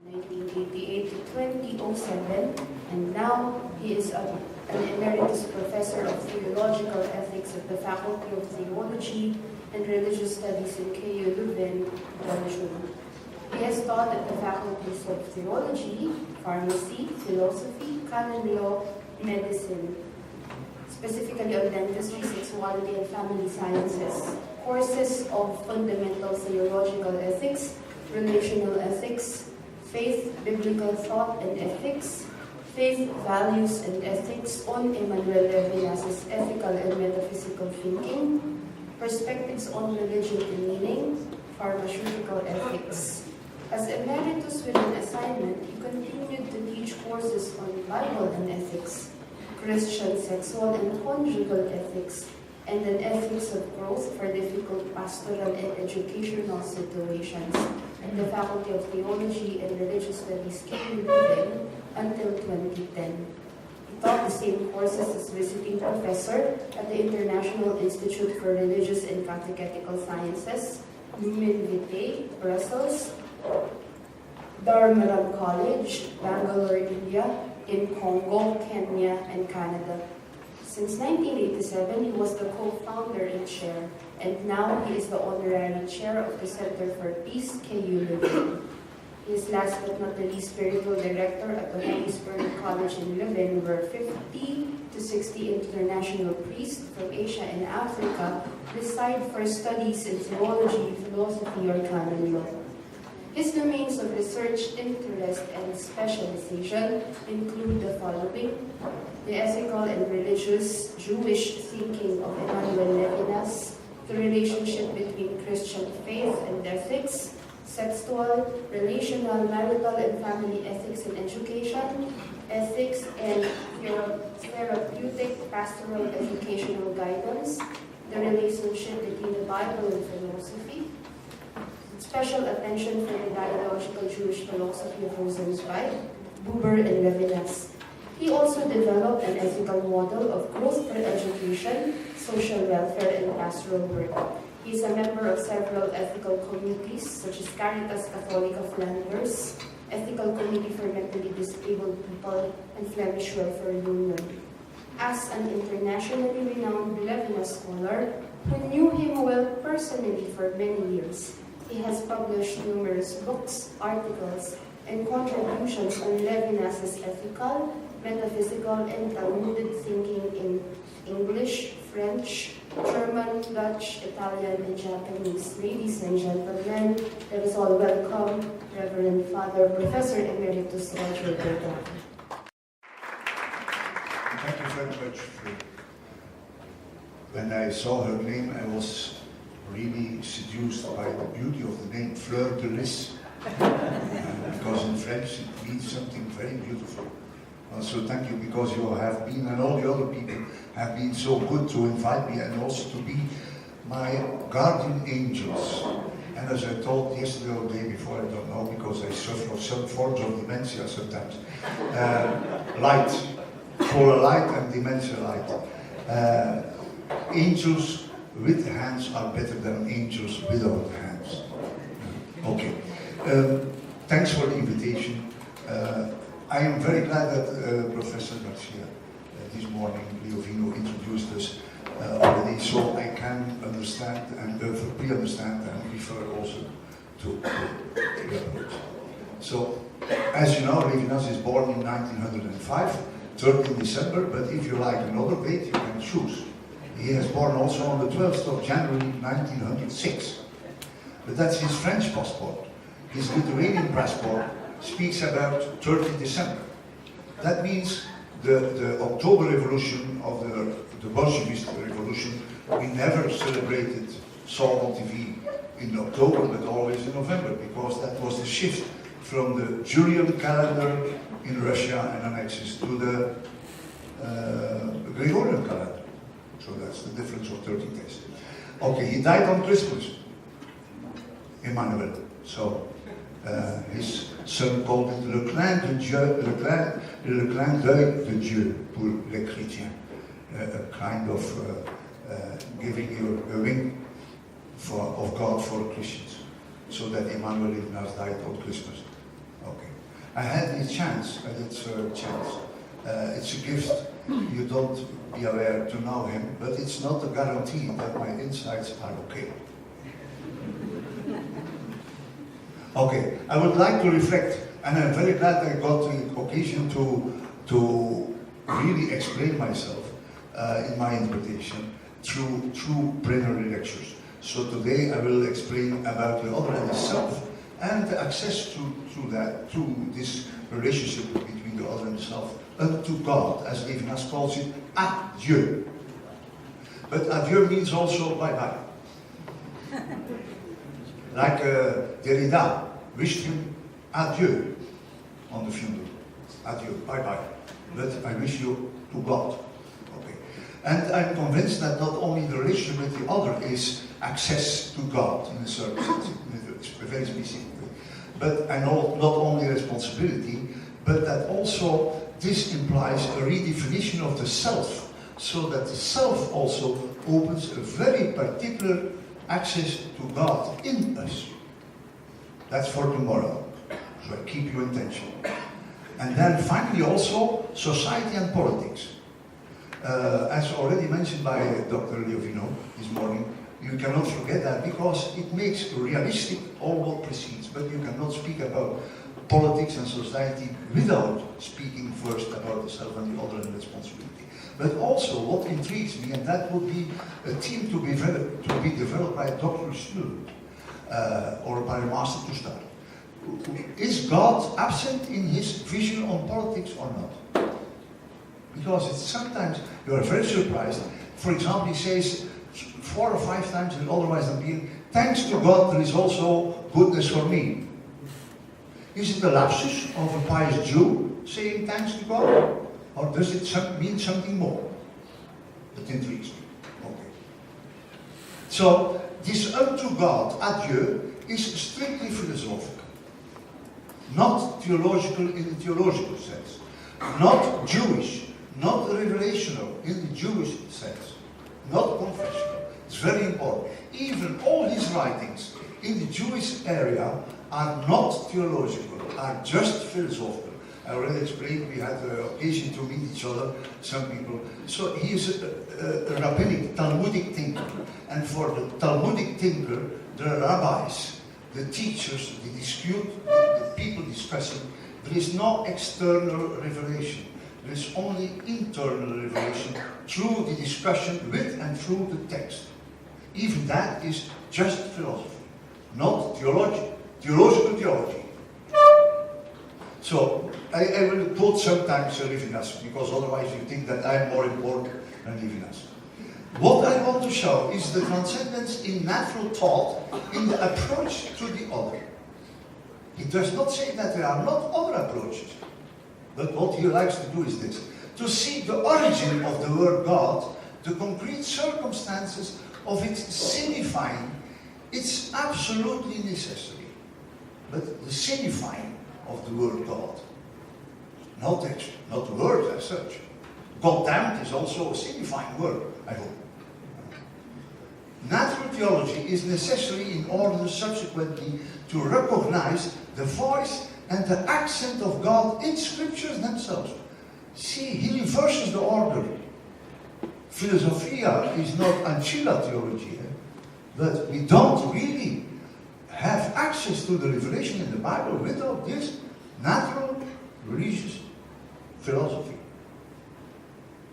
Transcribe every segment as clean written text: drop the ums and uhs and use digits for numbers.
1988 to 2007, and now he is an emeritus professor of theological ethics at the Faculty of Theology and Religious Studies in KU Leuven, Belgium. He has taught at the faculties of theology, pharmacy, philosophy, canon law, medicine, specifically on dentistry, sexuality, and family sciences, courses of fundamental theological ethics, relational ethics, faith, biblical thought and ethics, faith, values, and ethics on Emmanuel Levinas' ethical and metaphysical thinking, perspectives on religion and meaning, pharmaceutical ethics. As emeritus with an assignment, he continued to teach courses on Bible and ethics, Christian sexual and conjugal ethics, and an ethics of growth for difficult pastoral and educational situations at the Faculty of Theology and Religious Studies, KU Leuven, until 2010. He taught the same courses as visiting professor at the International Institute for Religious and Catechetical Sciences, Lumen Vitae, Brussels, Dharmaram College, Bangalore, India, in Congo, Kenya, and Canada. Since 1987, he was the co-founder and chair, and now he is the honorary chair of the Center for Peace, KU Leuven. He is last but not the least spiritual director at the Holy Spirit College in Leuven, where 50 to 60 international priests from Asia and Africa reside for studies in theology, philosophy, or canon law. His domains of research, interest, and specialization include the following: the ethical and religious Jewish thinking of Emmanuel Levinas, the relationship between Christian faith and ethics, sexual, relational, marital, and family ethics in education, ethics and therapeutic pastoral educational guidance, the relationship between the Bible and philosophy, special attention for the dialogical Jewish philosophy of Rosenzweig, Buber, and Levinas. He also developed an ethical model of growth for education, social welfare, and pastoral work. He is a member of several ethical committees, such as Caritas Catholica Flanders, Ethical Committee for Mentally Disabled People, and Flemish Welfare Union. As an internationally renowned Levinas scholar who knew him well personally for many years, he has published numerous books, articles, and contributions on Levinas' ethical, metaphysical, and Talmudic thinking in English, French, German, Dutch, Italian, and Japanese. Ladies and gentlemen, let us all welcome Reverend Father Professor Emeritus Roger Burggraeve. Thank you very much. When I saw her name, I was really seduced by the beauty of the name Fleur de Lis, because in French it means something very beautiful. So thank you, because you have been, and all the other people have been so good to invite me and also to be my guardian angels. And as I told yesterday or the day before, I don't know, because I suffer of some forms of dementia sometimes. Light, polar light and dementia light. Angels with hands are better than angels without hands. Okay. Thanks for the invitation. I am very glad that Professor Garcia this morning, Leovino, introduced us already, so I can understand and pre-understand and refer also to the approach. So, as you know, Levinas is born in 1905, 13 December, but if you like another date, you can choose. He was born also on the 12th of January 1906, but that's his French passport. His Lithuanian passport speaks about 30 December. That means the October Revolution of the Bolshevist Revolution, we never celebrated, saw on TV in October, but always in November, because that was the shift from the Julian calendar in Russia and annexes to the Gregorian calendar. So that's the difference of 30 days. Okay, he died on Christmas, Emmanuel. So his son called it le clin d'œil de Dieu pour les chrétiens, a kind of giving you a wink of God for Christians. So that Emmanuel Levinas died on Christmas. Okay. I had the chance, and it's a chance. It's a gift. You don't be aware to know him, but it's not a guarantee that my insights are okay. Okay, I would like to reflect, and I'm very glad I got the occasion to really explain myself in my interpretation through plenary lectures. So today I will explain about the other and the self, and the access to this relationship between the other and the self, unto God, as Levinas calls it, a-Dieu. But a-Dieu means also bye-bye. Like Derrida wished him adieu on the funeral. Adieu, bye-bye. But I wish you to God. Okay. And I'm convinced that not only the relationship with the other is access to God in a certain sense, in a very specific way, but I know not only responsibility, but that also this implies a redefinition of the self, so that the self also opens a very particular access to God in us. That's for tomorrow, so I keep you in tension. And then finally also society and politics. As already mentioned by Dr. Levinas this morning, you cannot forget that because it makes realistic all what precedes, but you cannot speak about politics and society without speaking first about the self and the other and responsibility. But also what intrigues me, and that would be a theme to be developed by a doctoral student or by a master to start. Is God absent in his vision on politics or not? Because it's sometimes you are very surprised. For example, he says 4 or 5 times in otherwise than being, thanks to God there is also goodness for me. Is it a lapsus of a pious Jew saying thanks to God? Or does it mean something more? That intrigues me. Okay. So, this unto God, a-Dieu, is strictly philosophical. Not theological in the theological sense. Not Jewish. Not revelational in the Jewish sense. Not confessional. It's very important. Even all his writings in the Jewish area are not theological, are just philosophical. I already explained, we had the occasion to meet each other, some people. So he is a rabbinic, Talmudic thinker. And for the Talmudic thinker, the rabbis, the teachers, the people discussing, there is no external revelation. There is only internal revelation through the discussion with and through the text. Even that is just philosophy, not theology, theological theology. So, I will quote sometimes Levinas, because otherwise you think that I am more important than Levinas. What I want to show is the transcendence in natural thought in the approach to the other. He does not say that there are not other approaches, but what he likes to do is this, to see the origin of the word God, the concrete circumstances of its signifying. It's absolutely necessary, but the signifying of the word God. Not the word as such. Goddamned is also a signifying word, I hope. Natural theology is necessary in order subsequently to recognize the voice and the accent of God in scriptures themselves. See, he reverses the order. Philosophia is not ancilla theology, but we don't really have access to the revelation in the Bible without this natural religious philosophy.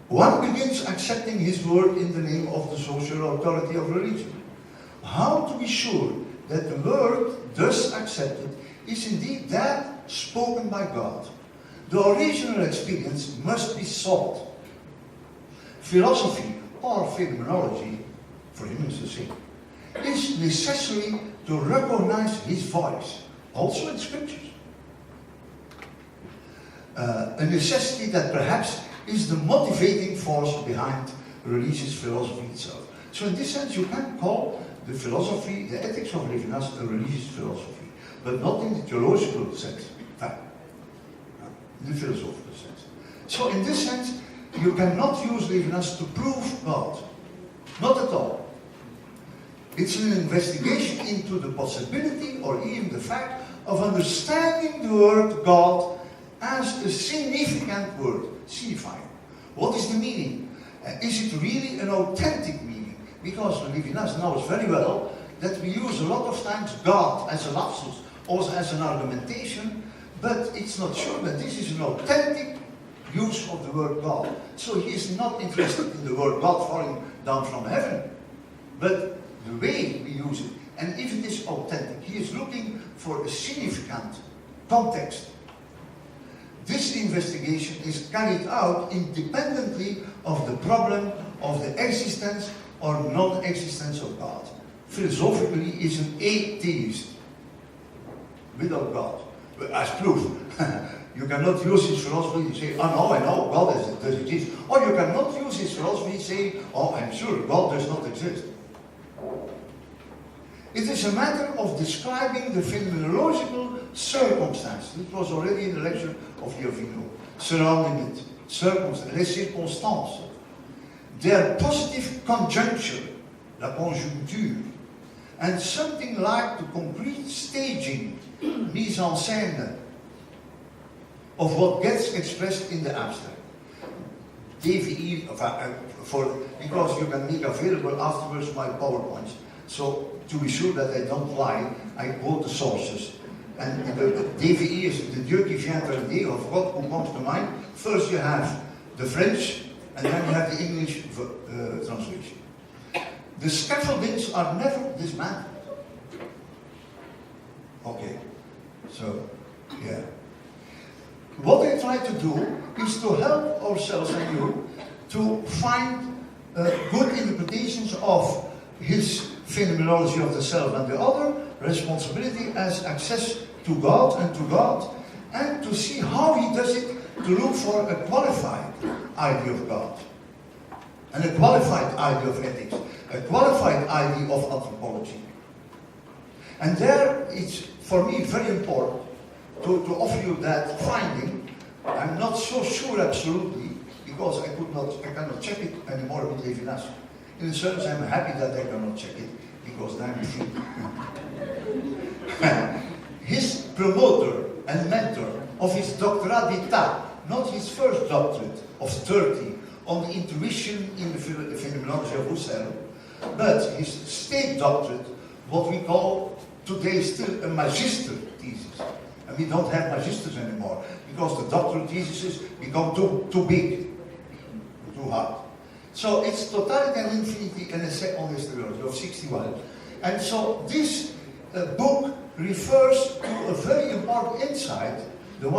One begins accepting his word in the name of the social authority of religion. How to be sure that the word thus accepted is indeed that spoken by God? The original experience must be sought. Philosophy or phenomenology, for him is the same, is necessary to recognize his voice, also in scriptures. A necessity that perhaps is the motivating force behind religious philosophy itself. So in this sense you can call the philosophy, the ethics of Levinas, a religious philosophy, but not in the theological sense, in the philosophical sense. So in this sense, you cannot use Levinas to prove God. Not at all. It's an investigation into the possibility or even the fact of understanding the word God as a significant word, signifying. What is the meaning? Is it really an authentic meaning? Because Levinas knows very well that we use a lot of times God as a lapsus, also as an argumentation, but it's not sure that this is an authentic use of the word God. So he is not interested in the word God falling down from heaven, but the way we use it. And if it is authentic, he is looking for a significant context. This investigation is carried out independently of the problem of the existence or non-existence of God. Philosophically, he is an atheist without God. But as proof, you cannot use his philosophy and say, oh no, I know, God does exist. Or you cannot use his philosophy and say, oh, I'm sure, God does not exist. It is a matter of describing the phenomenological circumstances. It was already in the lecture of Levinas, surrounding it. Les circonstances. Their positive conjuncture, la conjoncture, and something like the concrete staging, mise en scène, of what gets expressed in the abstract. DVE, because you can make available afterwards my PowerPoints. So to be sure that I don't lie, I quote the sources. And the DVE is the Dieu qui vient tarder, of God who comes to mind. First you have the French, and then you have the English translation. The scaffoldings are never dismantled. Okay, so, yeah. What I try to do is to help ourselves and you to find good interpretations of his phenomenology of the self and the other, responsibility as access to God, and to see how he does it, to look for a qualified idea of God, and a qualified idea of ethics, a qualified idea of anthropology. And there it's, for me, very important to offer you that finding. I'm not so sure absolutely, because I cannot check it anymore with Levinas. In a sense, I'm happy that I cannot check it, because then I'm free. His promoter and mentor of his doctorat d'état, not his first doctorate of 30 on the intuition in the phenomenology of Husserl, but his state doctorate, what we call today still a magister thesis. And we don't have magisters anymore, because the doctoral theses become too big, too hard. So it's Totality and Infinity, an essay on historiology of 61. And so this book refers to a very important insight. The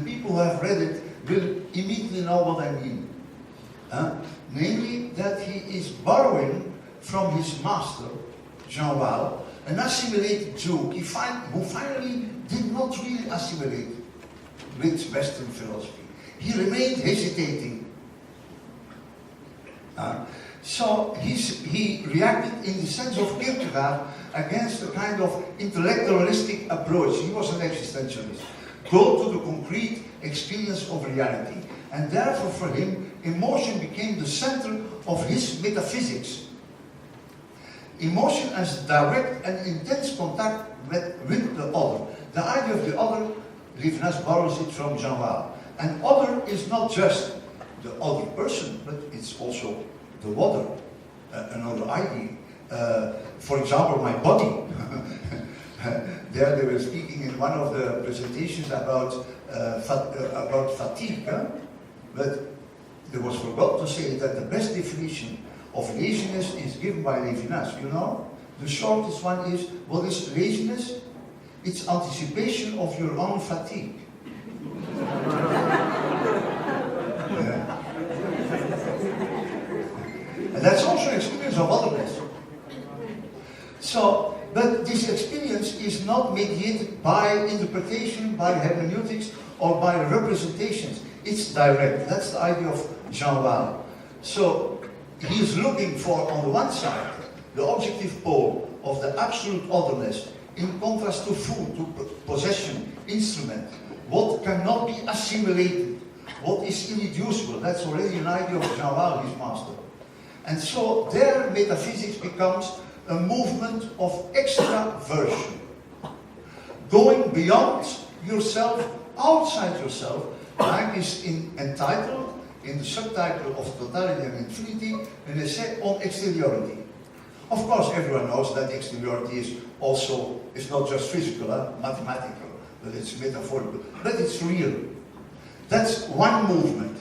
people who have read it will immediately know what I mean. Namely, that he is borrowing from his master, Jean Waal, an assimilated Jew who finally did not really assimilate with Western philosophy. He remained hesitating. So he reacted in the sense of Kierkegaard against a kind of intellectualistic approach. He was an existentialist. Go to the concrete experience of reality. And therefore for him, emotion became the center of his metaphysics. Emotion as direct and intense contact with the other. The idea of the other, Levinas borrows it from Jean Waal. And other is not just the other person, but it's also the other, another idea. For example, my body. There they were speaking in one of the presentations about fatigue, but there was forgot to say that the best definition of laziness is given by Levinas. You know, the shortest one is, what is laziness? It's anticipation of your own fatigue. Yeah. And that's also an experience of otherness. So, but this experience is not mediated by interpretation, by hermeneutics, or by representations. It's direct. That's the idea of Jean Waal. So, he is looking for, on the one side, the objective pole of the absolute otherness, in contrast to food, to possession, instrument, what cannot be assimilated, what is irreducible. That's already an idea of Jean Waal, his master. And so their metaphysics becomes a movement of extraversion. going beyond yourself, outside yourself, like is entitled in the subtitle of Totality and Infinity, an essay on exteriority. Of course, everyone knows that exteriority is not just physical, mathematical, but it's metaphorical, but it's real. That's one movement.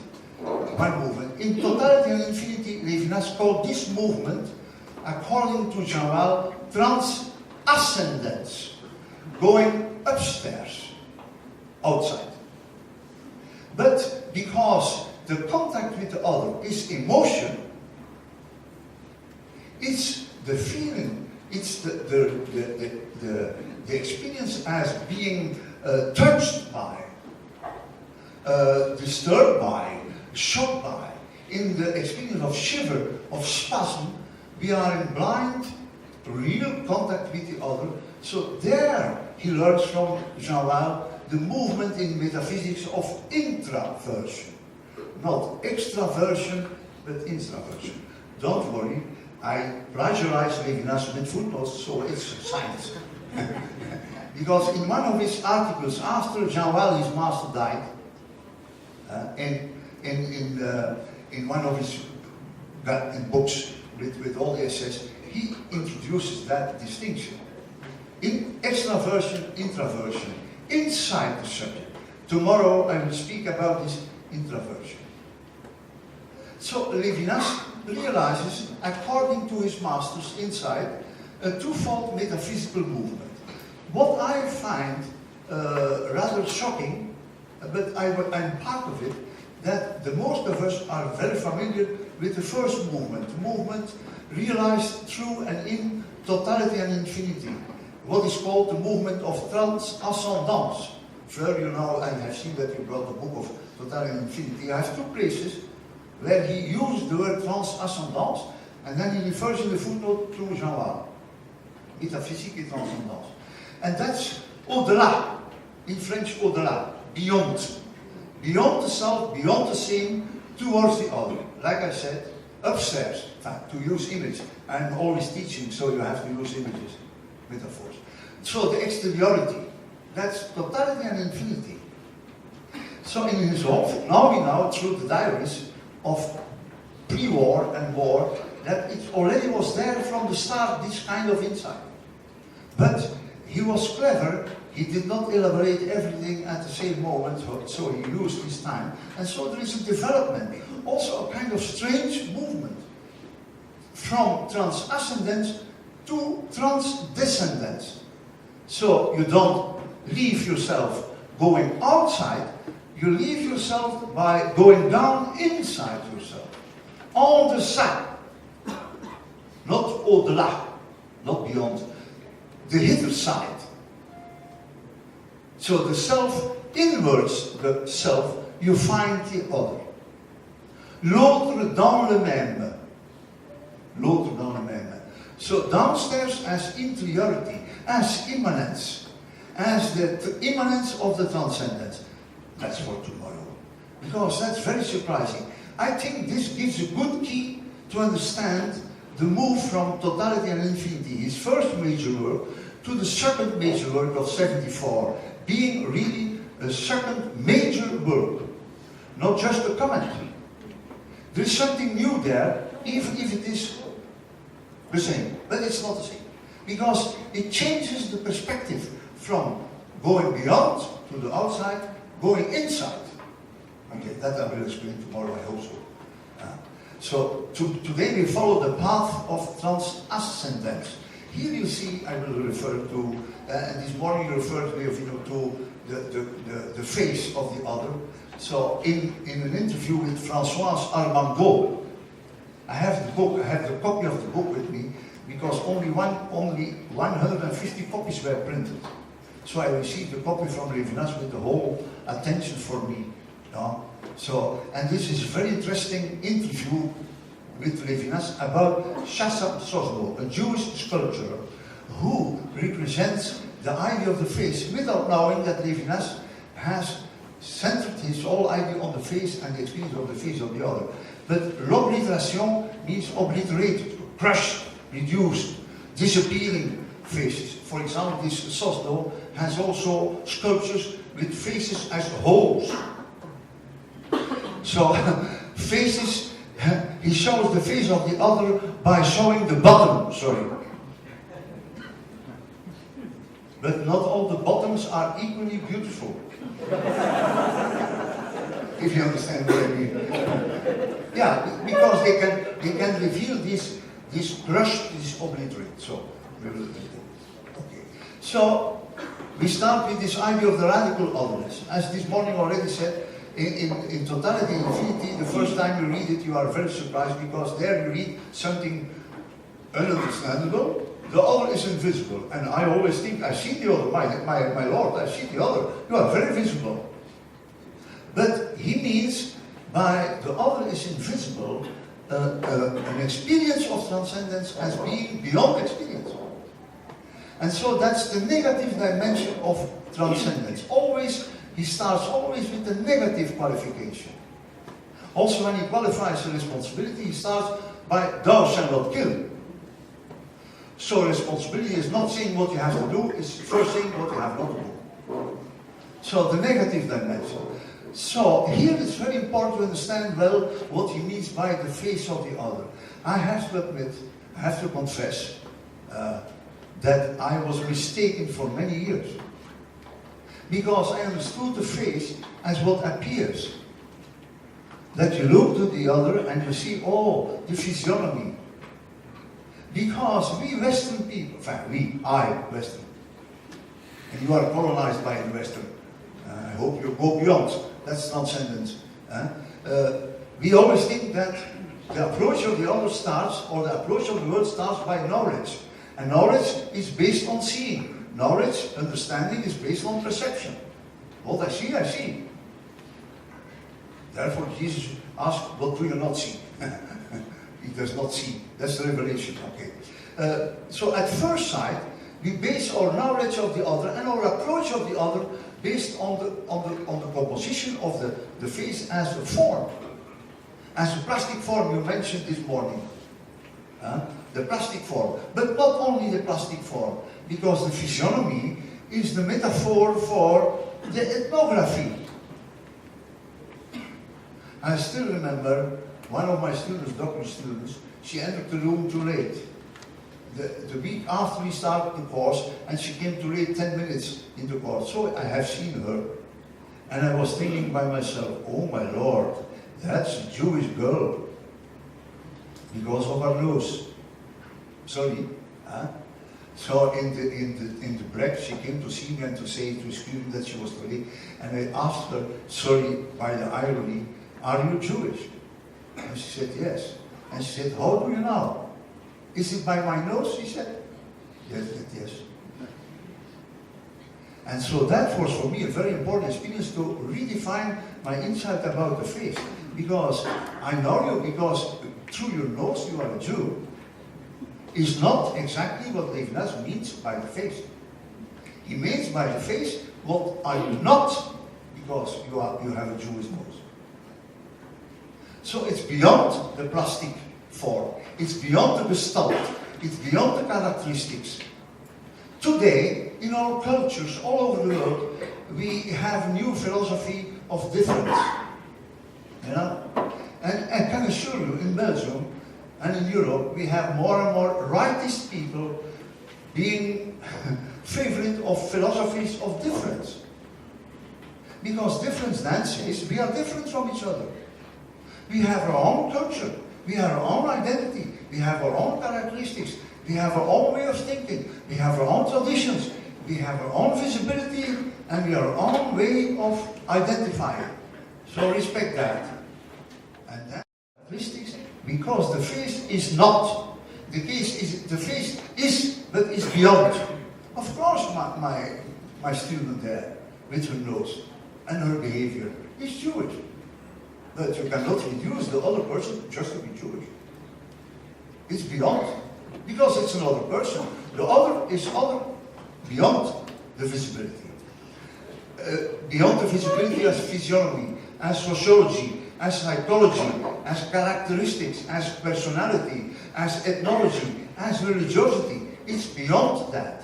One movement. In Totality and Infinity, Levinas called this movement, according to Jean-Val, transascendence, going upstairs, outside. But because the contact with the other is emotion, it's the feeling, it's the experience as being touched by, disturbed by, shocked by. In the experience of shiver, of spasm, we are in blind, real contact with the other. So there he learns from Jean-Val the movement in metaphysics of intraversion. Not extraversion, but intraversion. Don't worry, I plagiarize Levinas with footnotes, so it's science. Because in one of his articles, after Jean-Val, his master, died, in one of his books with all the essays, he introduces that distinction. In extraversion, intraversion, inside the subject. Tomorrow I will speak about this intraversion. So Levinas realizes, according to his master's insight, a twofold metaphysical movement. What I find rather shocking, but I'm part of it, that the most of us are very familiar with the first movement, the movement realized through and in totality and infinity, what is called the movement of transascendence. Fleur, you know, I have seen that you brought the book of totality and infinity. I have two places where he used the word transascendance, and then he refers in the footnote to Jean-Val, métaphysique et transcendance. And that's au-delà, in French au-delà, beyond. Beyond the self, beyond the same, towards the other. Like I said, upstairs, to use image. I'm always teaching, so you have to use images, metaphors. So the exteriority, that's totality and infinity. So in his own, now we know through the diaries of pre-war and war, that it already was there from the start, this kind of insight. But he was clever, he did not elaborate everything at the same moment, so he used his time. And so there is a development, also a kind of strange movement, from transascendence to transdescendence. So you don't leave yourself going outside, you leave yourself by going down inside yourself. En deçà, not au-delà, not beyond, the hither side. So the self, inwards the self, you find the other. L'autre dans le même. L'autre dans le même. So downstairs as interiority, as immanence, as the immanence of the transcendence. That's for tomorrow. Because that's very surprising. I think this gives a good key to understand the move from totality and infinity, his first major work, to the second major work of 74, being really a second major work, not just a comment. There's something new there, even if it is the same, but it's not the same. Because it changes the perspective from going beyond to the outside, going inside. Okay, that I will explain tomorrow, I hope so. So today we follow the path of transascendence. Here you see, I will refer to, and this morning you referred to the face of the other. So in an interview with Françoise Armando, I have the book, I have the copy of the book with me, because only 150 copies were printed. So I received a copy from Levinas with the whole attention for me. So, and this is a very interesting interview with Levinas about Shasab Sosbo, a Jewish sculptor who represents the idea of the face, without knowing that Levinas has centered his whole idea on the face and the experience of the face of the other. But l'obliteration means obliterated, crushed, reduced, disappearing faces. for example, this Socio has also sculptures with faces as holes. So, faces, he shows the face of the other by showing the bottom, sorry. But not all the bottoms are equally beautiful. If you understand what I mean. Yeah, because they can reveal this crush, this obliterate. So, okay. So, we start with this idea of the radical otherness. As this morning already said, in Totality and Infinity, the first time you read it, you are very surprised because there you read something ununderstandable. The other is invisible. And I always think, I see the other, my Lord, I see the other. You are very visible. But he means, by the other is invisible, an experience of transcendence as being beyond experience. And so that's the negative dimension of transcendence. Always, he starts always with the negative qualification. Also when he qualifies the responsibility, he starts by, thou shalt not kill. So responsibility is not saying what you have to do, it's first saying what you have not to do. So the negative dimension. So here it's very important to understand well what he means by the face of the other. I have to admit, I have to confess, that I was mistaken for many years. Because I understood the face as what appears. That you look to the other and you see, oh, the physiognomy. Because we Western people, in fact, I, Western, and you are colonized by the Western. I hope you go beyond. That's transcendence. We always think that the approach of the other starts, or the approach of the world starts by knowledge. And knowledge is based on seeing. Knowledge, understanding is based on perception. What I see, I see. Therefore Jesus asked, what do you not see? He does not see. That's the revelation. Okay. So at first sight, we base our knowledge of the other and our approach of the other based on the composition of the face as a form. As a plastic form you mentioned this morning. The plastic form. But not only the plastic form, because the physiognomy is the metaphor for the ethnography. I still remember one of my students, doctoral students, she entered the room too late. The week after we started the course, and she came too late 10 minutes in the course. So I have seen her, and I was thinking by myself, oh my Lord, that's a Jewish girl. Because of her nose. Sorry. So in the break, she came to see me and to say to a student that she was too late. And I asked her, sorry, by the irony, are you Jewish? And she said, yes. And she said, how do you know? Is it by my nose? She said, yes. And so that was for me a very important experience to redefine my insight about the faith. Because I know you, because through your nose you are a Jew, is not exactly what Levinas means by the face. He means by the face, what are you not, because you have a Jewish nose. So it's beyond the plastic form. It's beyond the gestalt. It's beyond the characteristics. Today, in our cultures all over the world, we have a new philosophy of difference. You know? And I can assure you, in Belgium and in Europe, we have more and more rightist people being favorite of philosophies of difference. Because difference then says we are different from each other. We have our own culture, we have our own identity, we have our own characteristics, we have our own way of thinking, we have our own traditions, we have our own visibility, and we have our own way of identifying. So respect that. And that characteristics, because the face is not. The face is, but is beyond. Of course, my student there, with her nose and her behavior, is Jewish. But you cannot reduce the other person just to be Jewish. It's beyond. Because it's another person. The other is other beyond the visibility. Beyond the visibility as physiognomy, as sociology, as psychology, as characteristics, as personality, as ethnology, as religiosity. It's beyond that.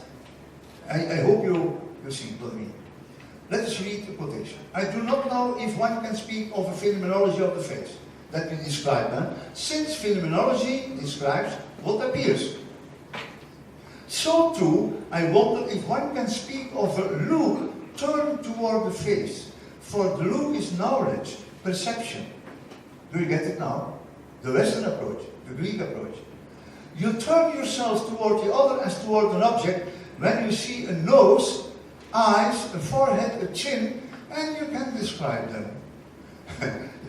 I hope you see what I mean. Let us read the quotation. I do not know if one can speak of a phenomenology of the face that we describe, since phenomenology describes what appears. So too, I wonder if one can speak of a look turned toward the face, for the look is knowledge, perception. Do you get it now? The Western approach, the Greek approach. You turn yourself toward the other as toward an object when you see a nose, eyes, a forehead, a chin, and you can describe them.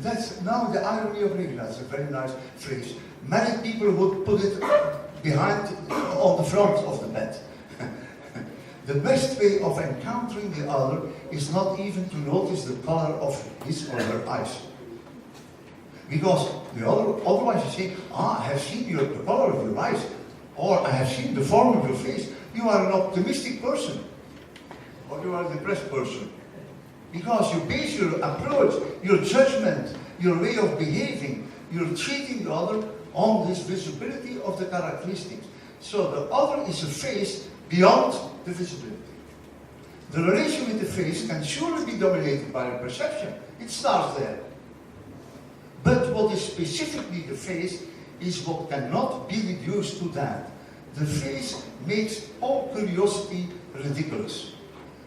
That's now the irony of Levinas, a very nice phrase. Married people would put it behind, on the front of the bed. The best way of encountering the other is not even to notice the color of his or her eyes. Because the other, otherwise you say, I have seen the color of your eyes, or I have seen the form of your face. You are an optimistic person, or you are a depressed person. Because you base your approach, your judgment, your way of behaving, you're treating the other on this visibility of the characteristics. So the other is a face beyond the visibility. The relation with the face can surely be dominated by the perception. It starts there. But what is specifically the face is what cannot be reduced to that. The face makes all curiosity ridiculous.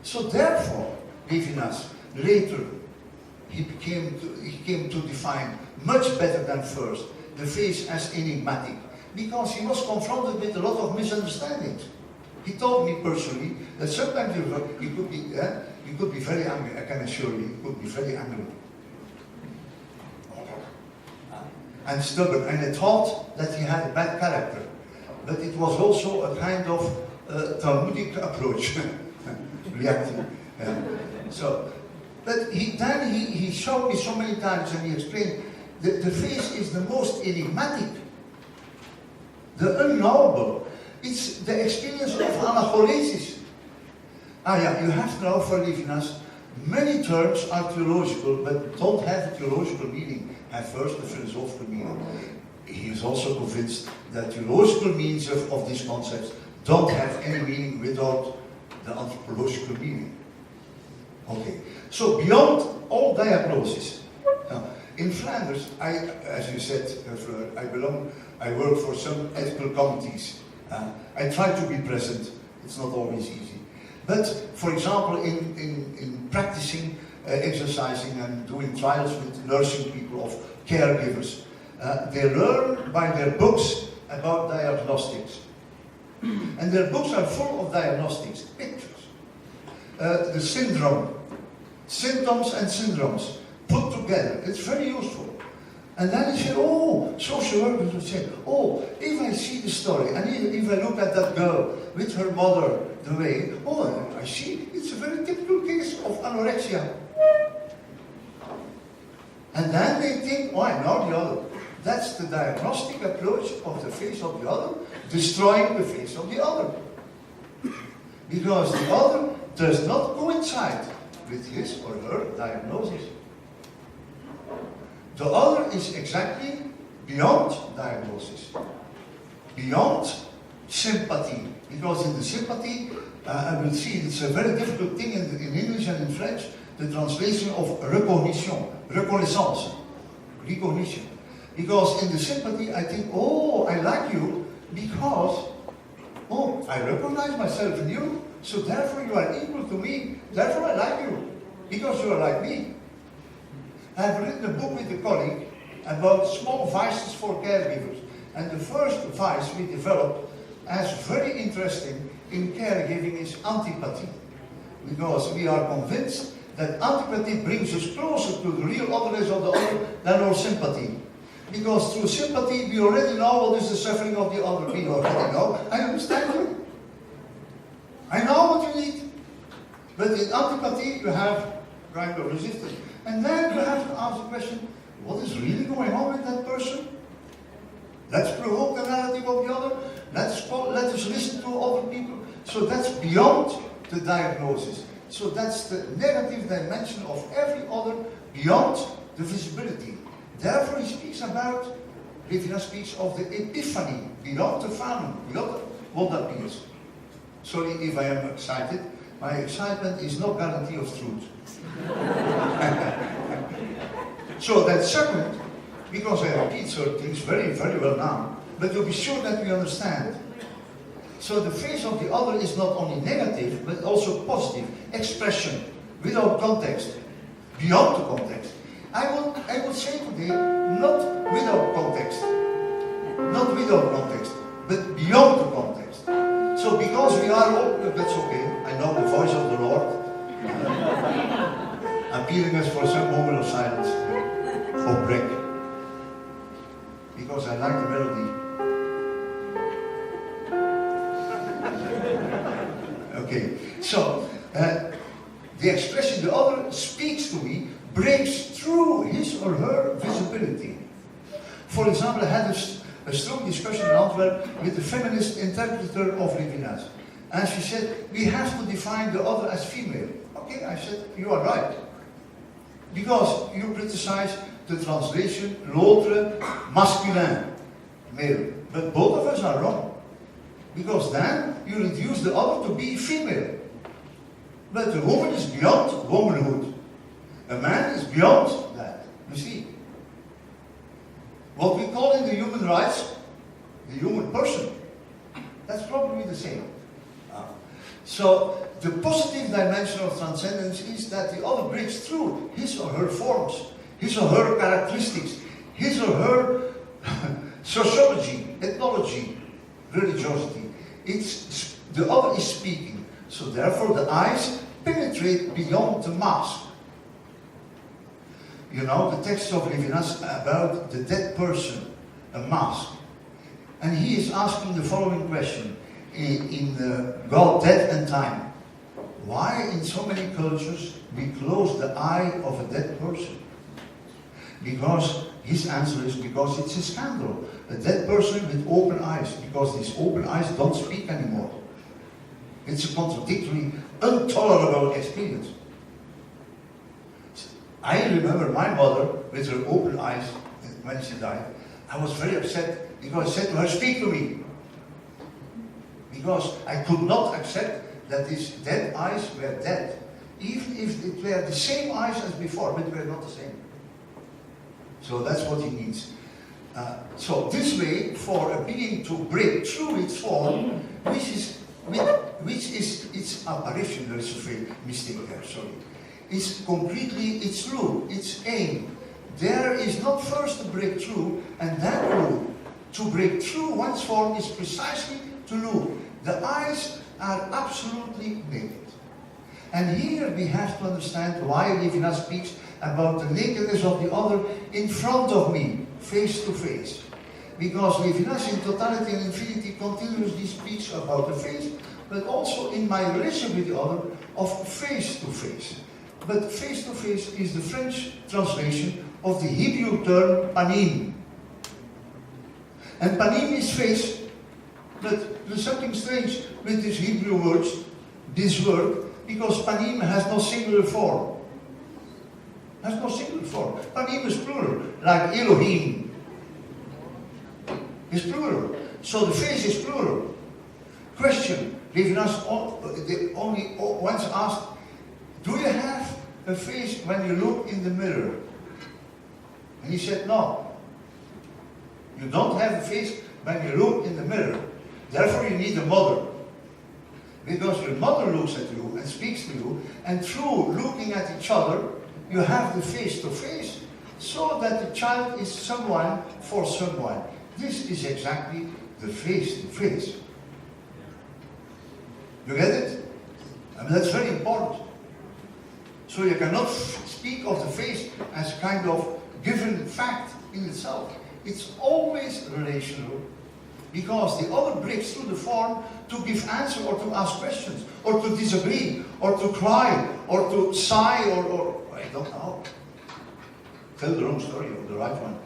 So therefore, Levinas, later, he came to define much better than first the face as enigmatic, because he was confronted with a lot of misunderstandings. He told me personally that sometimes he could be very angry. I can assure you, he could be very angry and stubborn, and I thought that he had a bad character, but it was also a kind of Talmudic approach, reacting. So, but he showed me so many times, and he explained that the face is the most enigmatic, the unknowable. It's the experience of anachoresis. You have now for Levinas, many terms are theological, but don't have a theological meaning, have first a philosophical meaning. He is also convinced that theological meanings of these concepts don't have any meaning without the anthropological meaning. Okay, so beyond all diagnosis, in Flanders, as you said, I work for some ethical committees. I try to be present. It's not always easy. But, for example, in practicing, exercising and doing trials with nursing people, of caregivers, they learn by their books about diagnostics. And their books are full of diagnostics, pictures. The syndrome, symptoms and syndromes put together. It's very useful. And then he said, social workers would say, if I see the story, and if I look at that girl with her mother, the way, I see, it's a very typical case of anorexia. And then they think, I know the other. That's the diagnostic approach of the face of the other, destroying the face of the other. Because the other does not coincide with his or her diagnosis. The other is exactly beyond diagnosis, beyond sympathy. Because in the sympathy, I will see it's a very difficult thing in English and in French, the translation of reconnaissance, recognition. Because in the sympathy, I think, I like you because, I recognize myself in you, so therefore you are equal to me, therefore I like you, because you are like me. I have written a book with a colleague about small vices for caregivers. And the first vice we developed as very interesting in caregiving is antipathy. Because we are convinced that antipathy brings us closer to the real otherness of the other than our sympathy. Because through sympathy we already know what is the suffering of the other. We already know, I understand you. I know what you need. But in antipathy you have kind of resistance. And then you have to ask the question, what is really going on with that person? Let's provoke the narrative of the other. Let us listen to other people. So that's beyond the diagnosis. So that's the negative dimension of every other beyond the visibility. Therefore he speaks about, Levinas speaks of the epiphany, beyond the phantom, beyond what appears. Sorry if I am excited. My excitement is no guarantee of truth. So that second, because I repeat certain things very, very well now, but to be sure that we understand. So the face of the other is not only negative, but also positive. Expression, without context, beyond the context. I would say today, not without context. Not without context, but beyond the context. So because we are all, that's okay, I know the voice of the Lord, appealing us for some moment of silence, or break. Because I like the melody. Okay, so the expression the other speaks to me breaks through his or her visibility. For example, I had a strong discussion in Antwerp with the feminist interpreter of Levinas. And she said, we have to define the other as female. Okay, I said, you are right. Because you criticize the translation, l'autre, masculin, male. But both of us are wrong. Because then you reduce the other to be female. But the woman is beyond womanhood. A man is beyond that. You see? What we call in the human rights, the human person, that's probably the same. So the positive dimension of transcendence is that the other breaks through his or her forms, his or her characteristics, his or her sociology, ethnology, religiosity. It's the other is speaking. So therefore the eyes penetrate beyond the mask. You know, the text of Levinas about the dead person, a mask. And he is asking the following question in God, Death and Time. Why in so many cultures we close the eye of a dead person? Because his answer is because it's a scandal. A dead person with open eyes, because these open eyes don't speak anymore. It's a contradictory, intolerable experience. I remember my mother with her open eyes when she died. I was very upset because I said to her, speak to me. Because I could not accept that these dead eyes were dead. Even if it were the same eyes as before, but they were not the same. So that's what he needs. So this way, for a being to break through its form, which is its apparition, there is a mistake there, sorry. Is completely its look, its aim. There is not first to break through and then look. To break through one's form is precisely to look. The eyes are absolutely naked. And here we have to understand why Levinas speaks about the nakedness of the other in front of me, face to face. Because Levinas in Totality and Infinity continuously speaks about the face, but also in my relation with the other of face to face. But face to face is the French translation of the Hebrew term panim. And panim is face, but there's something strange with this Hebrew word, because panim has no singular form. Has no singular form. Panim is plural, like Elohim. Is plural. So the face is plural. Question, Levinas only once asked, do you have a face when you look in the mirror? And he said, no. You don't have a face when you look in the mirror. Therefore you need a mother. Because your mother looks at you and speaks to you, and through looking at each other, you have the face to face, so that the child is someone for someone. This is exactly the face to face. You get it? I mean, that's very important. So you cannot speak of the face as a kind of given fact in itself. It's always relational, because the other breaks through the form to give answer or to ask questions, or to disagree, or to cry, or to sigh, or I don't know. Tell the wrong story or the right one.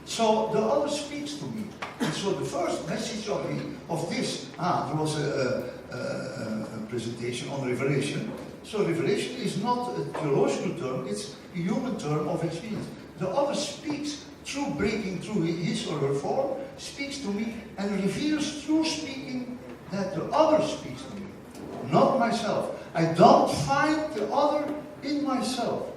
So the other speaks to me. And so the first message of this, there was a presentation on revelation. So revelation is not a theological term, it's a human term of experience. The other speaks through breaking through his or her form, speaks to me and reveals through speaking that the other speaks to me, not myself. I don't find the other in myself.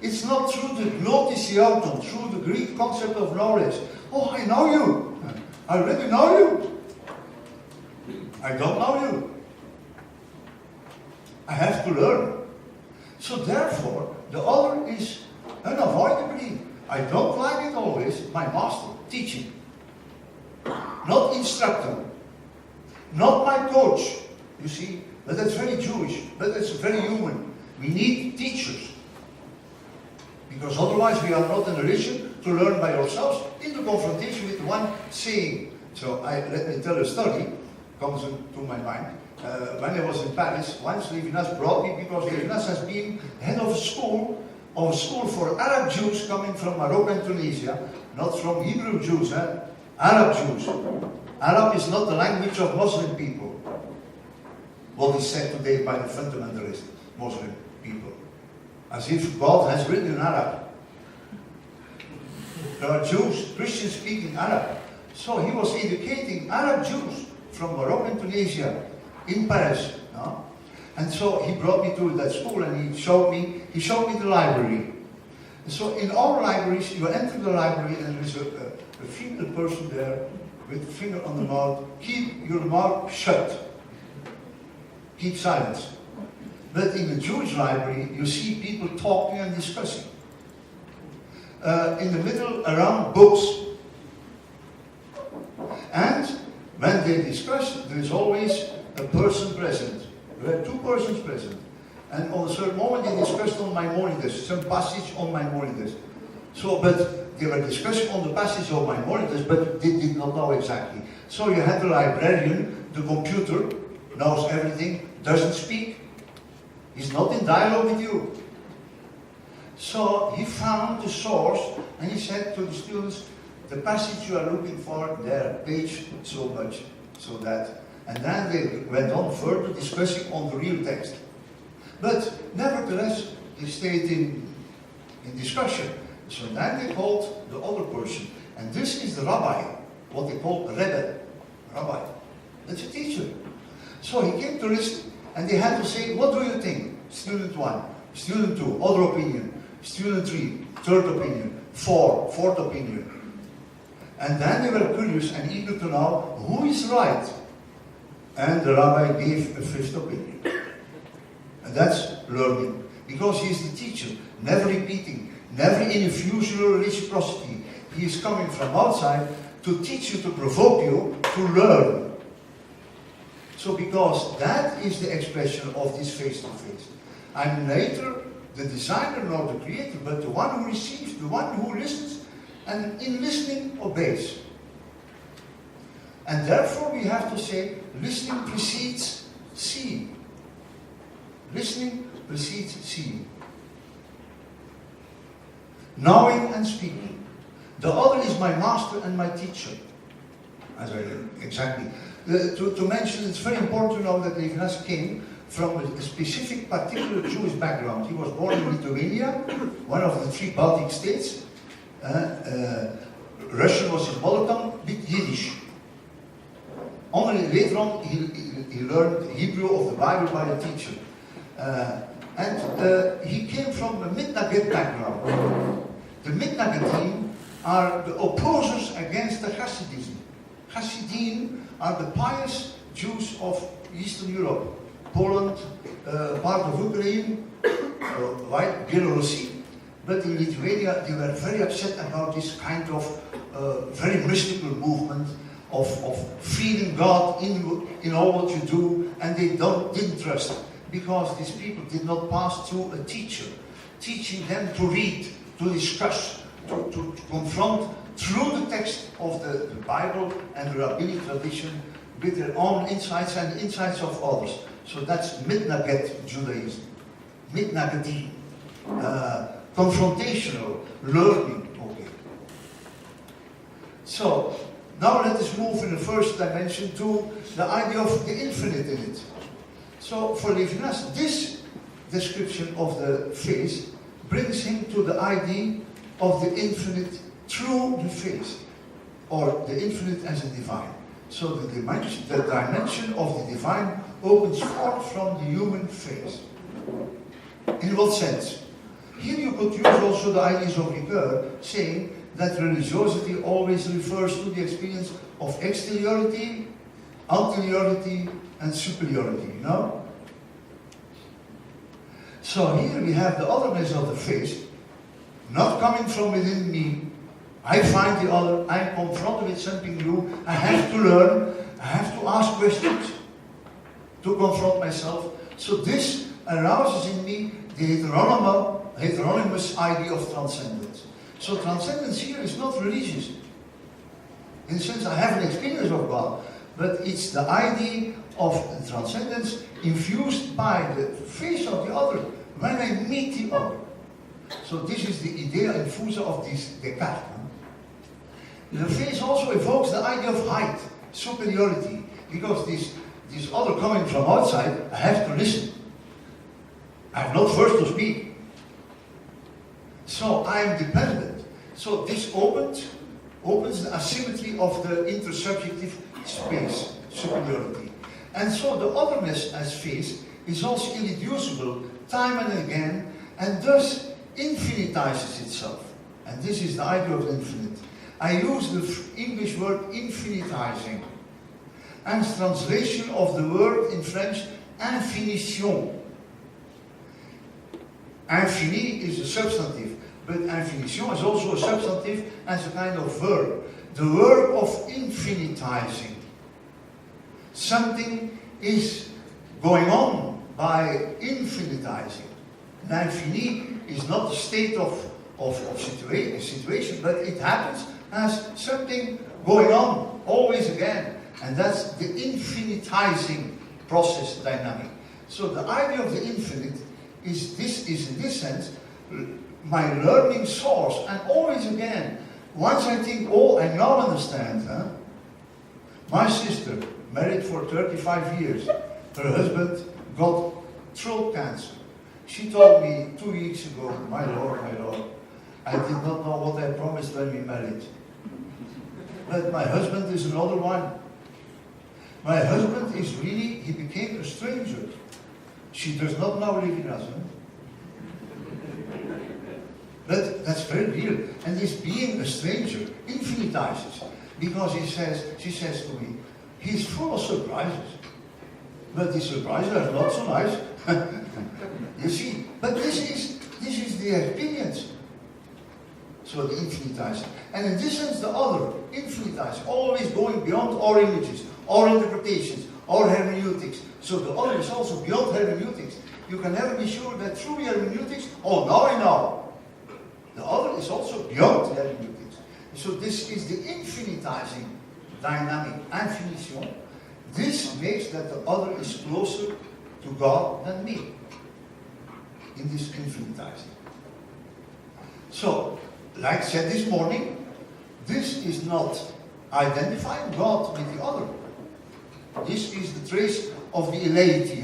It's not through the gnotisiauton, through the Greek concept of knowledge. Oh, I know you. I really know you. I don't know you. I have to learn. So therefore, the other is unavoidably, I don't like it always, my master, teaching. Not instructor. Not my coach, you see. But that's very Jewish, but that's very human. We need teachers. Because otherwise we are not in a religion to learn by ourselves in the confrontation with one saying. So let me tell a story, comes to my mind. When I was in Paris, once Levinas brought me, because Levinas has been head of a school for Arab Jews coming from Morocco and Tunisia, not from Hebrew Jews, Arab Jews. Arab is not the language of Muslim people. What is said today by the fundamentalist Muslim people. As if God has written in Arab. There are Jews, Christians speaking Arab. So he was educating Arab Jews from Morocco and Tunisia in Paris. No? And so he brought me to that school and he showed me the library. And so in all libraries, you enter the library and there is a female person there with a finger on the mouth. Keep your mouth shut. Keep silence. But in the Jewish library, you see people talking and discussing. In the middle, around books. And when they discuss, there is always a person present. There are two persons present. And on a certain moment, they discussed on Maimonides, some passage on Maimonides. So, but they were discussing on the passage of Maimonides, but they did not know exactly. So you had the librarian, the computer, knows everything, doesn't speak. He's not in dialogue with you. So he found the source and he said to the students, the passage you are looking for, there, page so much, so that. And then they went on further discussing on the real text. But nevertheless, they stayed in discussion. So then they called the other person. And this is the rabbi, what they call the rebbe. Rabbi. That's a teacher. So he came to listen. And they had to say, what do you think? Student 1, student 2, other opinion. Student 3, third opinion. 4, fourth opinion. And then they were curious and eager to know who is right. And the rabbi gave a fifth opinion. And that's learning. Because he is the teacher, never repeating, never in a fusional reciprocity. He is coming from outside to teach you, to provoke you, to learn. So because that is the expression of this face-to-face. I'm neither the designer nor the creator, but the one who receives, the one who listens, and in listening obeys. And therefore we have to say, listening precedes seeing. Listening precedes seeing. Knowing and speaking. The other is my master and my teacher. Exactly. To mention, it's very important to know that Levinas came from a specific, particular Jewish background. He was born in Lithuania, one of the 3 Baltic states. Russian was his mother tongue, bit Yiddish. Only later on, he learned Hebrew of the Bible by a teacher. And he came from a Mitnaged background. The Mitnagedim are the opposers against the Hasidism. Hasidim are the pious Jews of Eastern Europe, Poland, part of Ukraine, Belarus. But in Lithuania, they were very upset about this kind of very mystical movement of feeling God in all what you do, and they didn't trust, because these people did not pass through a teacher, teaching them to read, to discuss, to confront through the text of the Bible and the rabbinic tradition with their own insights and the insights of others. So that's Mitnaged Judaism. Mitnagedim. Confrontational, learning. Okay. So, now let us move in the first dimension to the idea of the infinite in it. So, for Levinas, this description of the face brings him to the idea of the infinite through the face, or the infinite as a divine. So the dimension of the divine opens forth from the human face. In what sense? Here you could use also the ideas of Ricoeur, saying that religiosity always refers to the experience of exteriority, anteriority, and superiority, you know? So here we have the otherness of the face, not coming from within me. I find the other, I'm confronted with something new, I have to learn, I have to ask questions to confront myself. So this arouses in me the heteronymous idea of transcendence. So transcendence here is not religious. In the sense I have an experience of God, but it's the idea of transcendence infused by the face of the other, when I meet the other. So this is the idea infusa of this Descartes. The face also evokes the idea of height, superiority, because this other coming from outside, I have to listen. I have not first to speak. So I am dependent. So this opens the asymmetry of the intersubjective space, superiority. And so the otherness as face is also irreducible time and again, and thus infinitizes itself. And this is the idea of the infinite. I use the English word infinitizing, and translation of the word in French infinition. Infini is a substantive, but infinition is also a substantive as a kind of verb. The verb of infinitizing. Something is going on by infinitizing. L'infini is not a state of situation, but it happens as something going on, always again. And that's the infinitizing process dynamic. So the idea of the infinite is in this sense my learning source, and always again. Once I think, oh, I now understand. My sister, married for 35 years, her husband got throat cancer. She told me 2 weeks ago, my Lord, I did not know what I promised when we married. But my husband is another one. My husband is really, he became a stranger. She does not know Levinas. But that's very real. And this being a stranger infinitizes. Because she says to me, he's full of surprises. But the surprises are not so nice. You see, but this is the experience. So the infinitizing. And in this sense, the other, infinitizing, always going beyond our images, our interpretations, our hermeneutics. So the other is also beyond hermeneutics. You can never be sure that through hermeneutics, oh, now I know. The other is also beyond hermeneutics. So this is the infinitizing dynamic, infinition. This makes that the other is closer to God than me in this infinitizing. So, like I said this morning, this is not identifying God with the other. This is the trace of the eleity.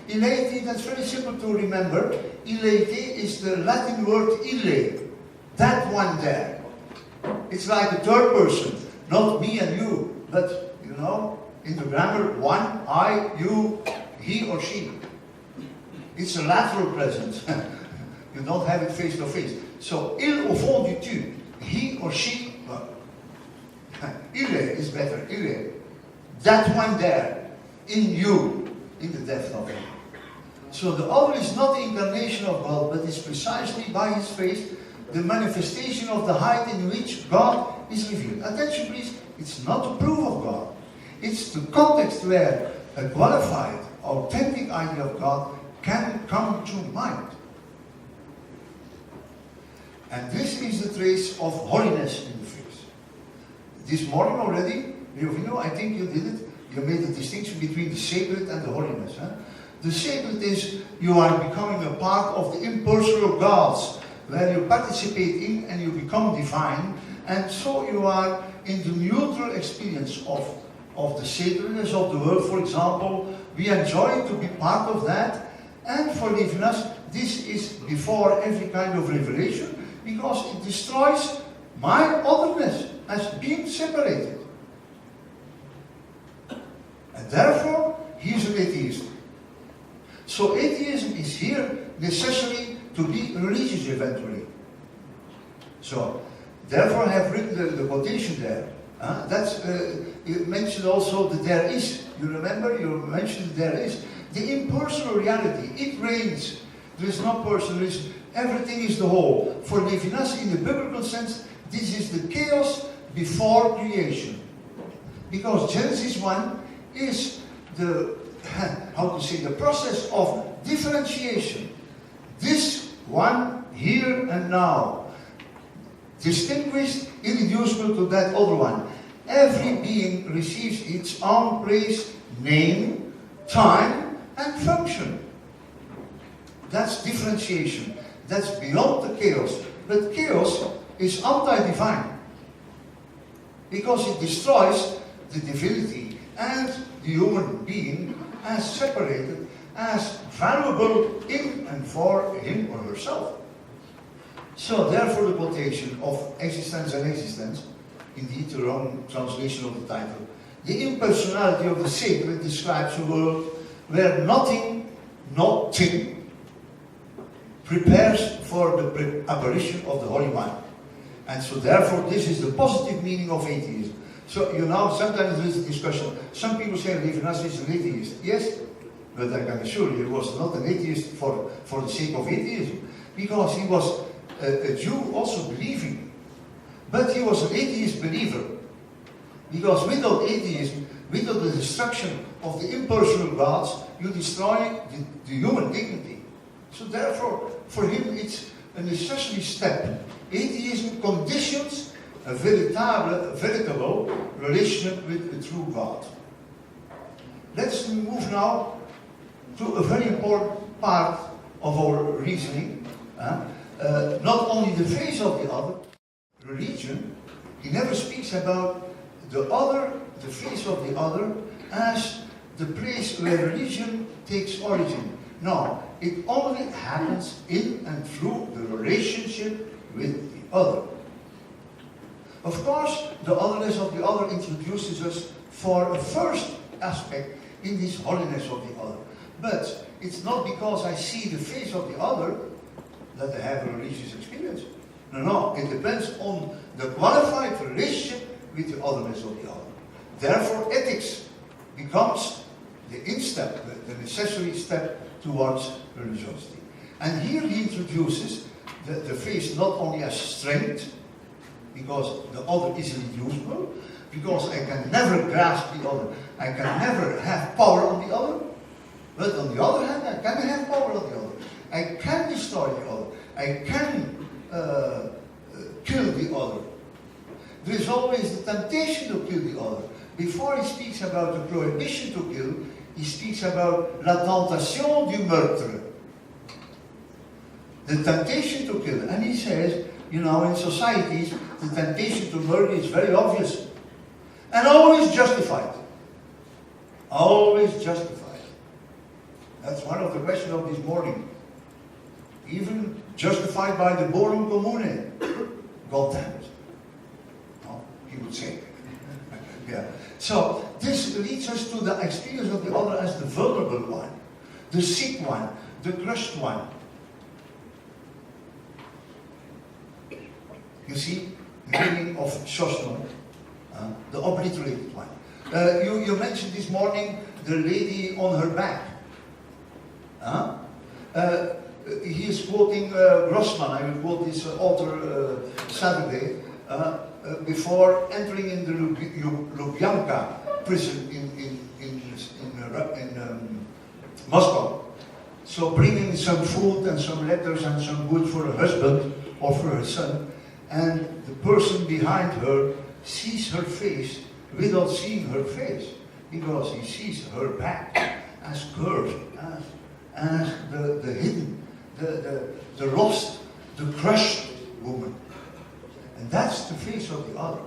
Eleity, that's very simple to remember. Eleity is the Latin word ille, that one there. It's like a third person, not me and you, but, you know, in the grammar, one, I, you, he or she. It's a lateral presence. You don't have it face to face. So, il au fond du tu, he or she, ille is better, ille. That one there, in you, in the depth of him. So the other is not the incarnation of God, but is precisely by his face the manifestation of the height in which God is revealed. Attention please, it's not to prove of God. It's the context where a qualified, authentic idea of God can come to mind. And this is the trace of holiness in the face. This morning already, Levinas, I think you did it, you made the distinction between the sacred and the holiness. The sacred is you are becoming a part of the impersonal gods, where you participate in and you become divine, and so you are in the neutral experience of the sacredness of the world. For example, we enjoy to be part of that, and for Levinas, this is before every kind of revelation, because it destroys my otherness as being separated. And therefore, he is an atheist. So atheism is here necessary to be religious eventually. So, therefore I have written the quotation there. You mentioned also that there is, you remember, you mentioned that there is the impersonal reality. It reigns. There is no personalism. Everything is the whole. For Levinas, in the biblical sense, this is the chaos before creation. Because Genesis 1 is the, the process of differentiation. This one, here and now. Distinguished, irreducible to that other one. Every being receives its own place, name, time, and function. That's differentiation. That's beyond the chaos. But chaos is anti-divine. Because it destroys the divinity and the human being as separated, as valuable in and for him or herself. So therefore the quotation of existence and existence, indeed the wrong translation of the title, the impersonality of the sacred describes a world where nothing prepares for the apparition of the Holy One. And so therefore this is the positive meaning of atheism. So you know, sometimes there is a discussion. Some people say Levinas is an atheist. Yes, but I can assure you he was not an atheist for the sake of atheism. Because he was a Jew also believing. But he was an atheist believer. Because without atheism, without the destruction of the impersonal gods, you destroy the human dignity. So therefore, for him it's a necessary step. Atheism conditions a veritable relationship with the true God. Let's move now to a very important part of our reasoning. Not only the face of the other, religion, he never speaks about the other, the face of the other, as the place where religion takes origin. No, it only happens in and through the relationship with the other. Of course, the otherness of the other introduces us for a first aspect in this holiness of the other. But it's not because I see the face of the other that I have a religious experience. No, it depends on the qualified relationship with the otherness of the other. Therefore, ethics becomes the instep, the necessary step towards religiosity. And here he introduces the face not only as strength, because the other is irreducible, because I can never grasp the other, I can never have power on the other, but on the other hand, I can have power on the other. I can destroy the other. I can kill the other. There is always the temptation to kill the other. Before he speaks about the prohibition to kill, he speaks about la tentation du meurtre. The temptation to kill. And he says, you know, in societies, the temptation to murder is very obvious. And always justified. Always justified. That's one of the questions of this morning. Even justified by the Borum Commune. God damn it. No, he would say. Yeah. So, this leads us to the experience of the other as the vulnerable one, the sick one, the crushed one. You see, the meaning of Shosno, the obliterated one. You mentioned this morning the lady on her back. He is quoting Grossman. I will quote this author Saturday. Before entering in the Lubyanka prison in Moscow. So bringing some food and some letters and some wood for her husband or for her son. And the person behind her sees her face without seeing her face. Because he sees her back as curved, as the hidden, the lost, the crushed woman. And that's the face of the other.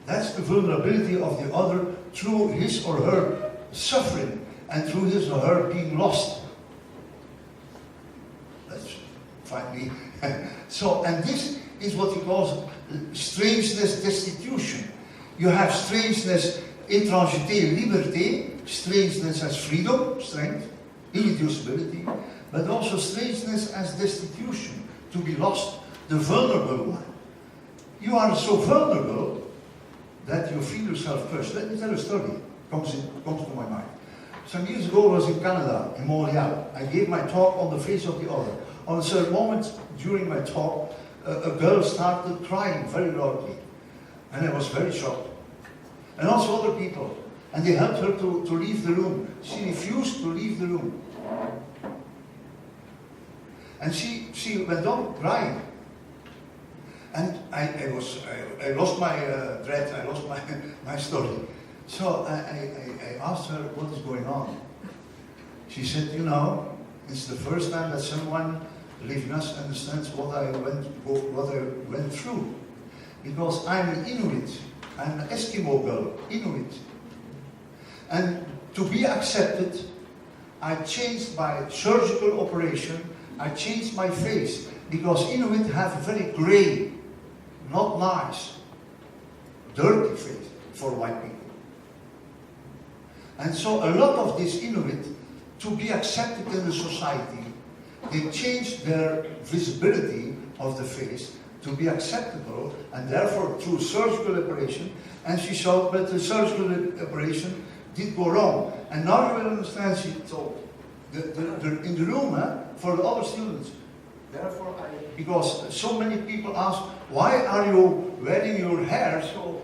That's the vulnerability of the other through his or her suffering and through his or her being lost. That's finally. So, and this is what he calls strangeness destitution. You have strangeness étrangeté, liberté, strangeness as freedom, strength, irreducibility, but also strangeness as destitution, to be lost, the vulnerable one. You are so vulnerable that you feel yourself crushed. Let me tell a story, comes to my mind. Some years ago I was in Canada, in Montreal. I gave my talk on the face of the other. On a certain moment during my talk, a girl started crying very loudly. And I was very shocked. And also other people. And they helped her to leave the room. She refused to leave the room. And she went on crying. And I lost my dread, I lost my story. So I asked her, what is going on? She said, you know, it's the first time that someone, Levinas, understands what I went through. Because I'm an Inuit, I'm an Eskimo girl, Inuit. And to be accepted, I changed by surgical operation, I changed my face. Because Inuit have a very grey, not nice, dirty face for white people. And so a lot of these Inuit, to be accepted in the society, they changed their visibility of the face to be acceptable, and therefore through surgical operation, and she saw, but the surgical operation did go wrong. And now you will understand, she told, in the room, for the other students, therefore because so many people ask, why are you wearing your hair so,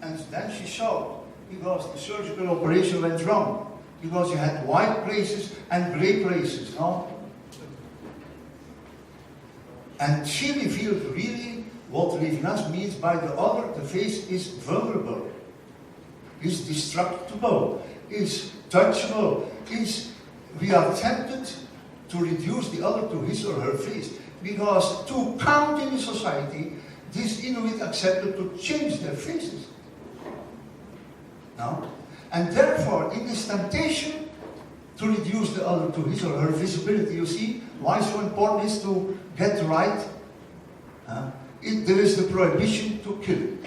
and then she showed, because the surgical operation went wrong. Because you had white places and grey places, no? And she revealed really what Levinas means by the other. The face is vulnerable, is destructible, is touchable, we are tempted to reduce the other to his or her face. Because to count in the society, these Inuit accepted to change their faces. No? And therefore, in this temptation to reduce the other to his or her visibility, you see why so important is to get right? There is the prohibition to kill.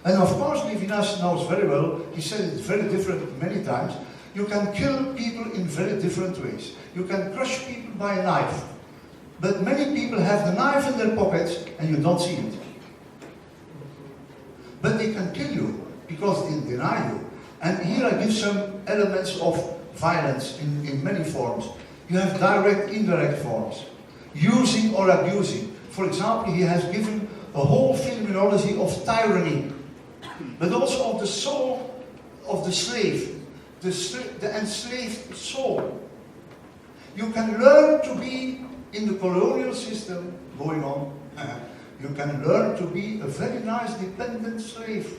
And of course, Levinas knows very well, he said it very different many times, you can kill people in very different ways. You can crush people by a knife. But many people have the knife in their pockets and you don't see it. But they can kill you because they deny you. And here I give some elements of violence in many forms. You have direct, indirect forms. Using or abusing. For example, he has given a whole phenomenology of tyranny. But also of the soul of the slave. The enslaved soul. You can learn to be in the colonial system going on. You can learn to be a very nice dependent slave.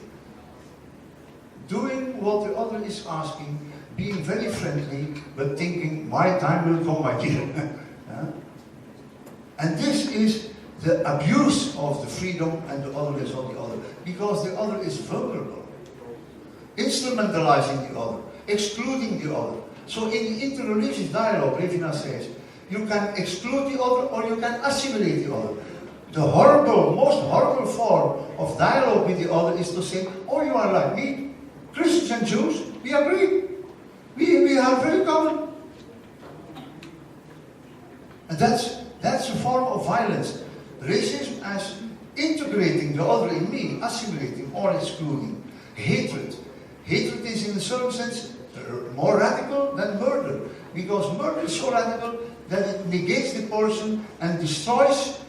Doing what the other is asking, being very friendly, but thinking, my time will come, my dear. And this is the abuse of the freedom and the otherness of the other, because the other is vulnerable. Instrumentalizing the other, excluding the other. So in the interreligious dialogue, Levinas says, you can exclude the other or you can assimilate the other. The most horrible form of dialogue with the other is to say, oh, you are like me. Christians and Jews, we agree. We are very common. And that's a form of violence. Racism as integrating the other in me, assimilating or excluding. Hatred. Hatred is in a certain sense more radical than murder. Because murder is so radical that it negates the person and destroys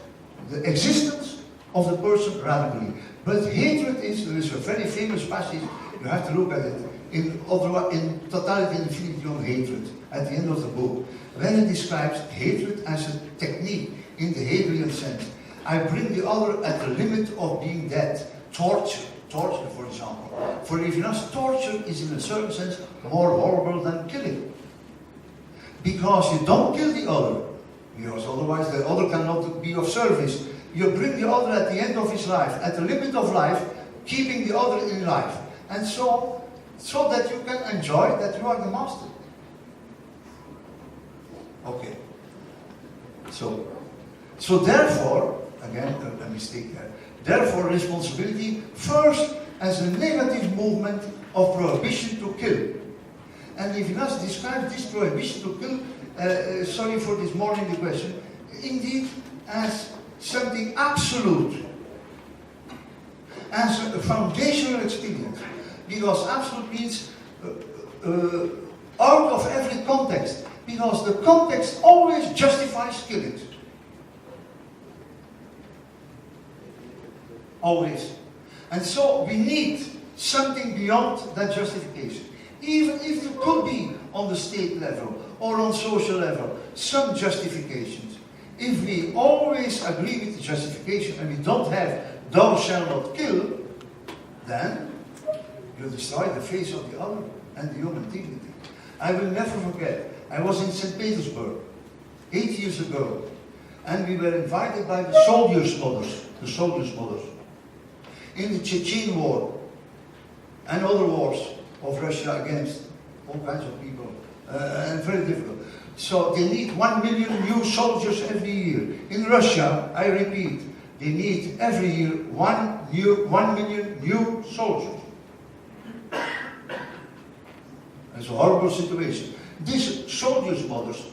the existence of the person radically. But hatred there is a very famous passage, you have to look at it, in Totality and Infinity on Hatred, at the end of the book, when it describes hatred as a technique in the Hegelian sense. I bring the other at the limit of being dead. Torture, for example. For Levinas, torture is in a certain sense more horrible than killing. Because you don't kill the other, because otherwise the other cannot be of service. You bring the other at the end of his life, at the limit of life, keeping the other in life. And so that you can enjoy that you are the master. Okay. So therefore, again, a mistake there. Therefore, responsibility first as a negative movement of prohibition to kill. And Levinas describes this prohibition to kill, sorry for this morning question, indeed as something absolute, as a foundational experience. Because absolute means out of every context, because the context always justifies killings. Always. And so we need something beyond that justification. Even if it could be on the state level or on social level, some justifications. If we always agree with the justification and we don't have thou shalt not kill, then you destroy the face of the other and the human dignity. I will never forget, I was in St. Petersburg 8 years ago, and we were invited by the soldiers' mothers, in the Chechen War and other wars of Russia against all kinds of people, and very difficult. So they need 1 million new soldiers every year. In Russia, I repeat, they need every year 1 million new soldiers. It's a horrible situation. These soldiers' mothers,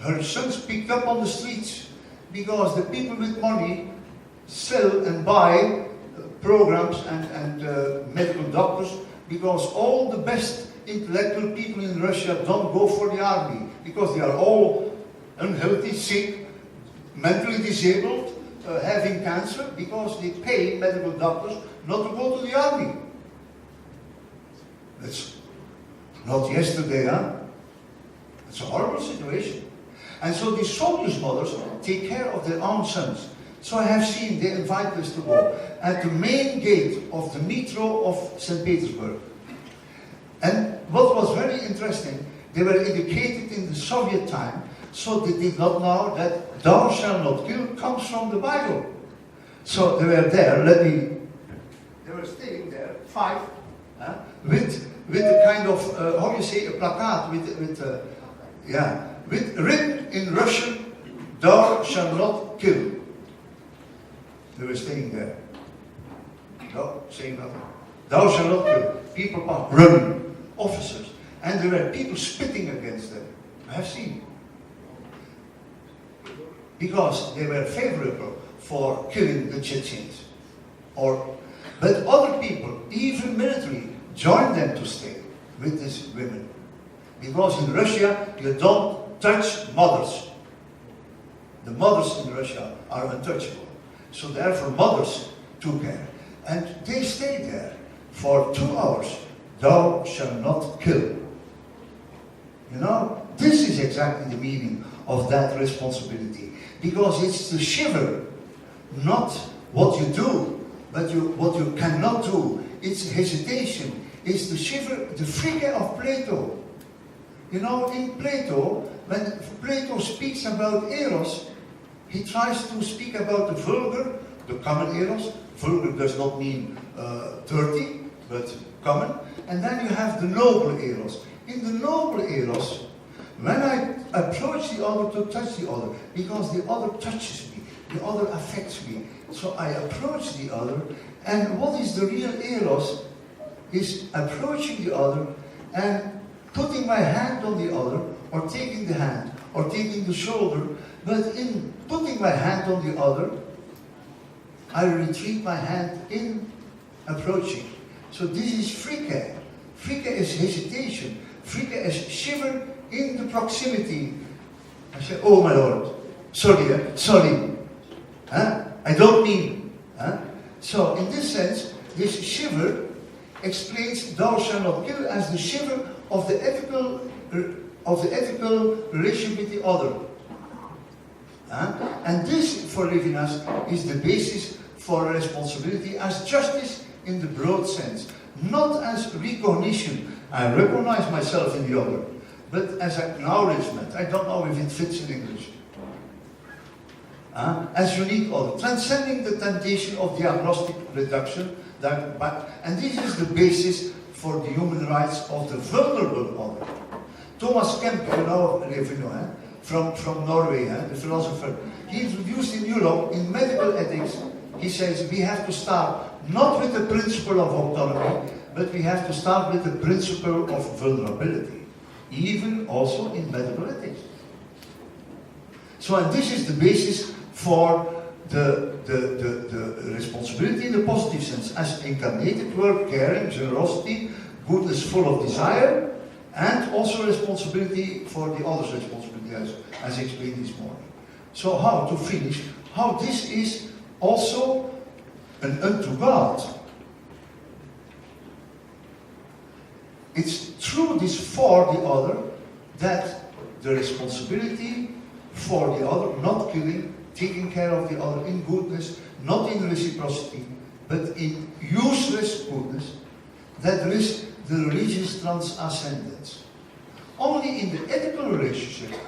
her sons picked up on the streets because the people with money sell and buy programs and medical doctors, because all the best intellectual people in Russia don't go for the army because they are all unhealthy, sick, mentally disabled, having cancer, because they pay medical doctors not to go to the army. That's not yesterday, huh? It's a horrible situation. And so these soldiers' mothers take care of their own sons. So I have seen, they invite us to go at the main gate of the metro of St. Petersburg. And what was very interesting, they were educated in the Soviet time, so they did not know that thou shalt not kill comes from the Bible. So they were there, they were staying there, 5, with a kind of, how you say, a placard, with written in Russian, thou shalt not kill. They were staying there. No, saying nothing. Thou shalt not kill. People are running, officers, and there were people spitting against them. I have seen. Because they were favorable for killing the Chechens. But other people, even military, joined them to stay with these women. Because in Russia, you don't touch mothers. The mothers in Russia are untouchable. So therefore mothers took care. And they stayed there for 2 hours. Thou shalt not kill. You know, this is exactly the meaning of that responsibility. Because it's the shiver, not what you do, but what you cannot do. It's hesitation. It's the shiver, the frigga of Plato. You know, in Plato, when Plato speaks about eros, he tries to speak about the vulgar, the common eros. Vulgar does not mean dirty, but common. And then you have the noble eros. In the noble eros, when I approach the other to touch the other, because the other touches me, the other affects me, so I approach the other, and what is the real eros is approaching the other and putting my hand on the other, or taking the hand, or taking the shoulder, but in putting my hand on the other, I retreat my hand in approaching. So this is frigga. Frigga is hesitation. Frigga is shiver in the proximity. I say, oh my Lord, sorry. I don't mean. So in this sense, this shiver explains thou shalt not kill as the shiver of the ethical relation with the other. And this, for Levinas, is the basis for responsibility as justice in the broad sense, not as recognition. I recognize myself in the other, but as acknowledgement. I don't know if it fits in English. As unique other, transcending the temptation of diagnostic reduction, and this is the basis for the human rights of the vulnerable other. Tomas, you know Levinas, from Norway, the philosopher, he introduced in Europe, in medical ethics, he says we have to start not with the principle of autonomy, but we have to start with the principle of vulnerability, even also in medical ethics. So, and this is the basis for the responsibility in the positive sense, as incarnated work, caring, generosity, goodness full of desire, and also responsibility for the other's responsibility, as explained this morning. So how, to finish, how this is also an unto God. It's through this for the other that the responsibility for the other, not killing, taking care of the other in goodness, not in reciprocity, but in useless goodness, that there is the religious transascendence. Only in the ethical relationship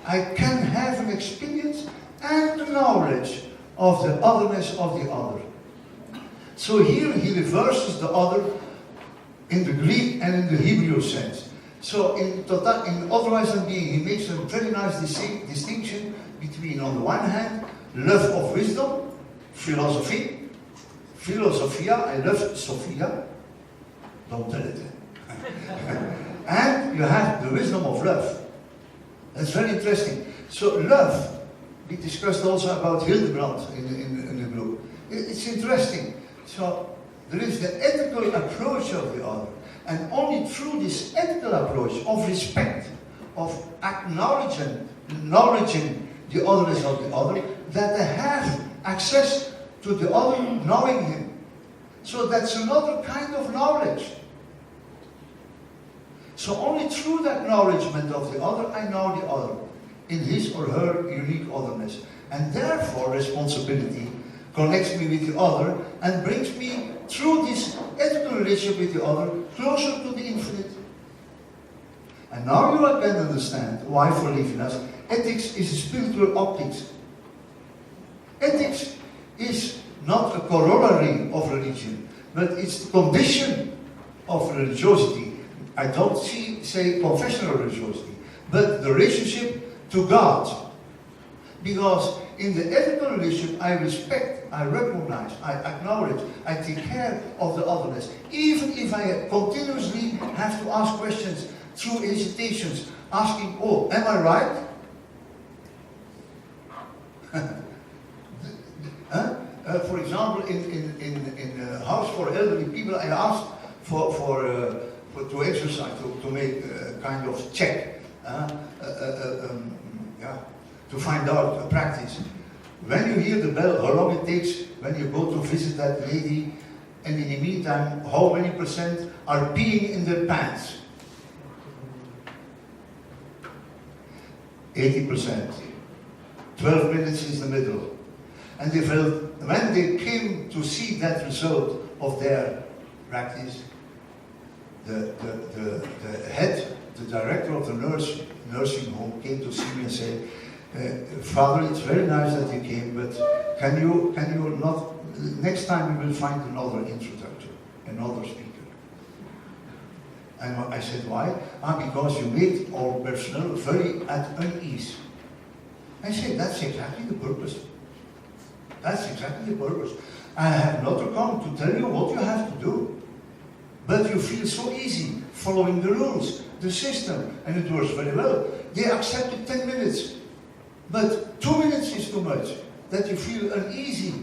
I can have an experience and the knowledge of the otherness of the other. So here he reverses the other in the Greek and in the Hebrew sense. So in otherwise than being, he makes a very nice distinction between, on the one hand, love of wisdom, philosophy, philosophia, I love Sophia, don't tell it. And you have the wisdom of love. That's very interesting. So love, we discussed also about Hildebrand in the group. It's interesting. So there is the ethical approach of the other. And only through this ethical approach of respect, of acknowledging the otherness of the other, that they have access to the other, knowing him. So that's another kind of knowledge. So only through that acknowledgement of the other, I know the other, in his or her unique otherness. And therefore, responsibility connects me with the other and brings me through this ethical relationship with the other closer to the infinite. And now you can understand why for Levinas ethics is a spiritual optics. Ethics is not a corollary of religion, but it's the condition of religiosity. I don't say confessional religiosity, but the relationship to God. Because in the ethical relationship, I respect, I recognize, I acknowledge, I take care of the otherness. Even if I continuously have to ask questions through hesitations, asking, oh, am I right? For example, in a house for elderly people, I asked to exercise, to make a kind of check, to find out a practice. When you hear the bell, how long it takes when you go to visit that lady, and in the meantime, how many % are peeing in their pants? 80%. 12 minutes is the middle. And they felt, when they came to see that result of their practice, the head, the director of the nursing home came to see me and said, Father, it's very nice that you came, but can you not, next time we will find another introductor, another speaker. And I said, why? Because you made our personnel very at unease. I said, that's exactly the purpose. That's exactly the purpose. I have not come to tell you what you have to do. But you feel so easy following the rules, the system, and it works very well. They accepted 10 minutes. But 2 minutes is too much. That you feel uneasy,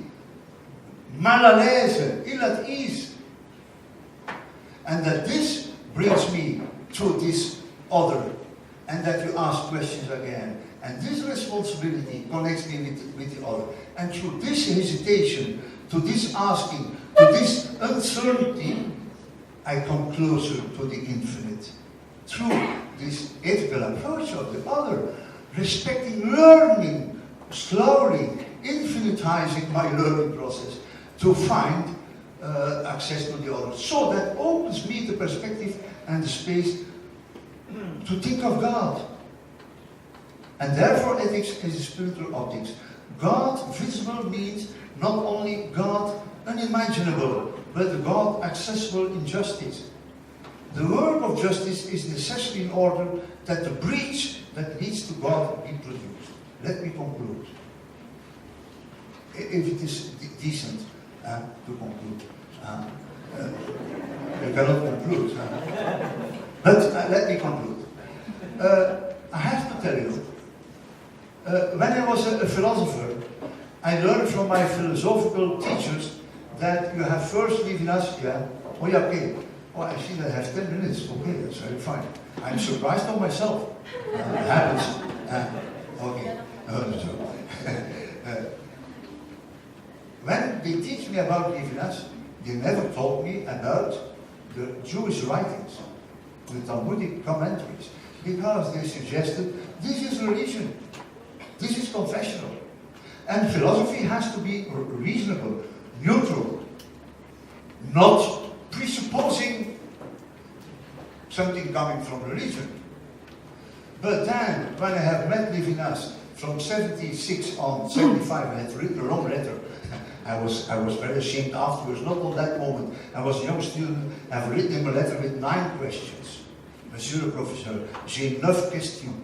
mal à l'aise, ill at ease. And that this brings me to this other. And that you ask questions again. And this responsibility connects me with the other. And through this hesitation, to this asking, to this uncertainty, I come closer to the infinite. Through this ethical approach of the other, respecting learning, slowly, infinitizing my learning process to find access to the other. So that opens me the perspective and the space to think of God. And therefore ethics is a spiritual optics. God visible means not only God unimaginable, but the God accessible in justice. The work of justice is necessary in order that the breach that leads to God be produced. Let me conclude. if it is decent to conclude. You cannot conclude. But let me conclude. I have to tell you, when I was a philosopher, I learned from my philosophical teachers that you have first Levinas, yeah, oh yeah, okay. Oh, I see that I have 10 minutes, okay, that's very fine. I'm surprised of myself. It happens. Okay. When they teach me about Levinas, they never taught me about the Jewish writings, the Talmudic commentaries, because they suggested this is religion, this is confessional, and philosophy has to be reasonable, neutral, not presupposing something coming from religion. But then, when I have met Levinas from 76 on 75, I had written a long letter. I was very ashamed afterwards, not on that moment. I was a young student, I've written him a letter with 9 questions. Monsieur le professeur, j'ai 9 questions.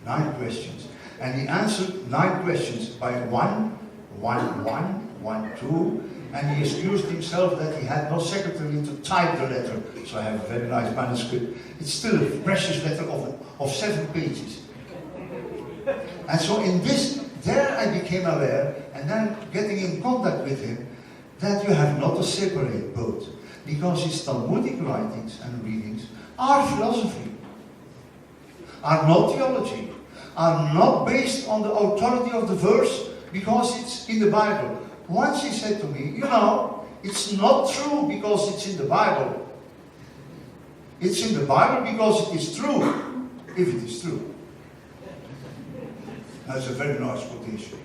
9 questions. And he answered 9 questions by 1, 1, 1, 1, 2, and he excused himself that he had no secretary to type the letter. So I have a very nice manuscript. It's still a precious letter of 7 pages. And so in this, there I became aware, and then getting in contact with him, that you have not to separate both. Because his Talmudic writings and readings are philosophy, are not theology, are not based on the authority of the verse, because it's in the Bible. Once he said to me, you know, it's not true because it's in the Bible. It's in the Bible because it is true, if it is true. That's a very nice quotation.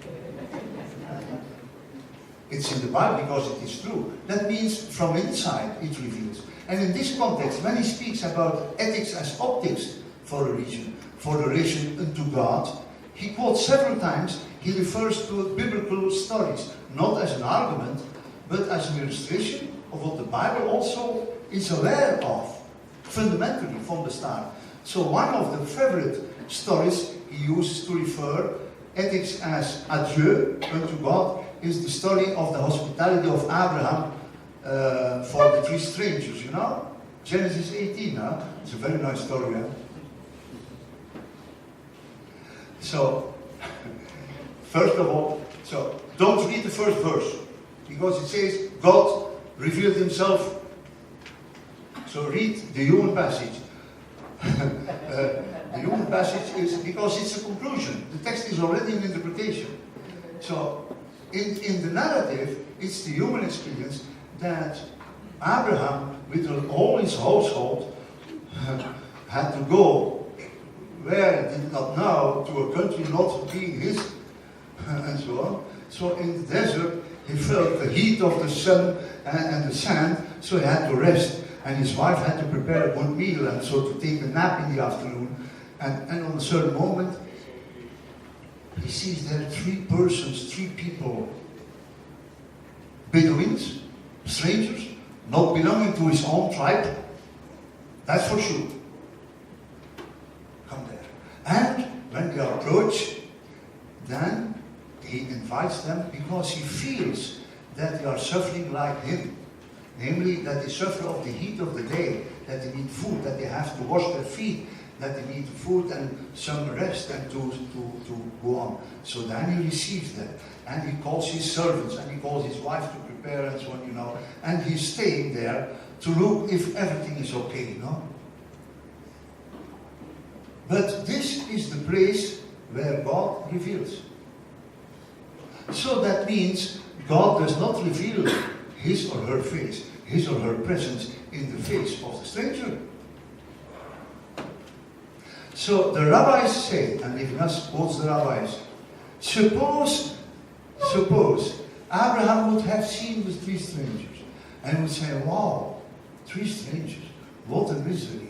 It's in the Bible because it is true. That means from inside it reveals. And in this context, when he speaks about ethics as optics for religion, for the relation unto God, he quotes several times, he refers to biblical stories, not as an argument, but as an illustration of what the Bible also is aware of, fundamentally from the start. So one of the favorite stories he uses to refer ethics as a-Dieu, unto God, is the story of the hospitality of Abraham for the 3 strangers, you know? Genesis 18, huh? It's a very nice story, huh? So, first of all, so don't read the first verse, because it says God revealed himself. So read the human passage. The human passage is because it's a conclusion. The text is already an interpretation. So in the narrative, it's the human experience that Abraham, with all his household, had to go where he did not know, to a country not being his, and so on. So in the desert, he felt the heat of the sun and the sand, so he had to rest. And his wife had to prepare a good meal, and so to take a nap in the afternoon. And on a certain moment, he sees there 3 persons, 3 people, Bedouins, strangers, not belonging to his own tribe. That's for sure. Come there. And when they approach, then he invites them because he feels that they are suffering like him. Namely, that they suffer of the heat of the day, that they need food, that they have to wash their feet, that they need food and some rest and to go on. So then he receives them, and he calls his servants, and he calls his wife to prepare and so on, you know. And he's staying there to look if everything is okay, you know. But this is the place where God reveals. So that means God does not reveal his or her face, his or her presence in the face of the stranger. So the rabbis say, and Levinas quotes the rabbis, suppose Abraham would have seen the 3 strangers and would say, wow, 3 strangers, what a misery.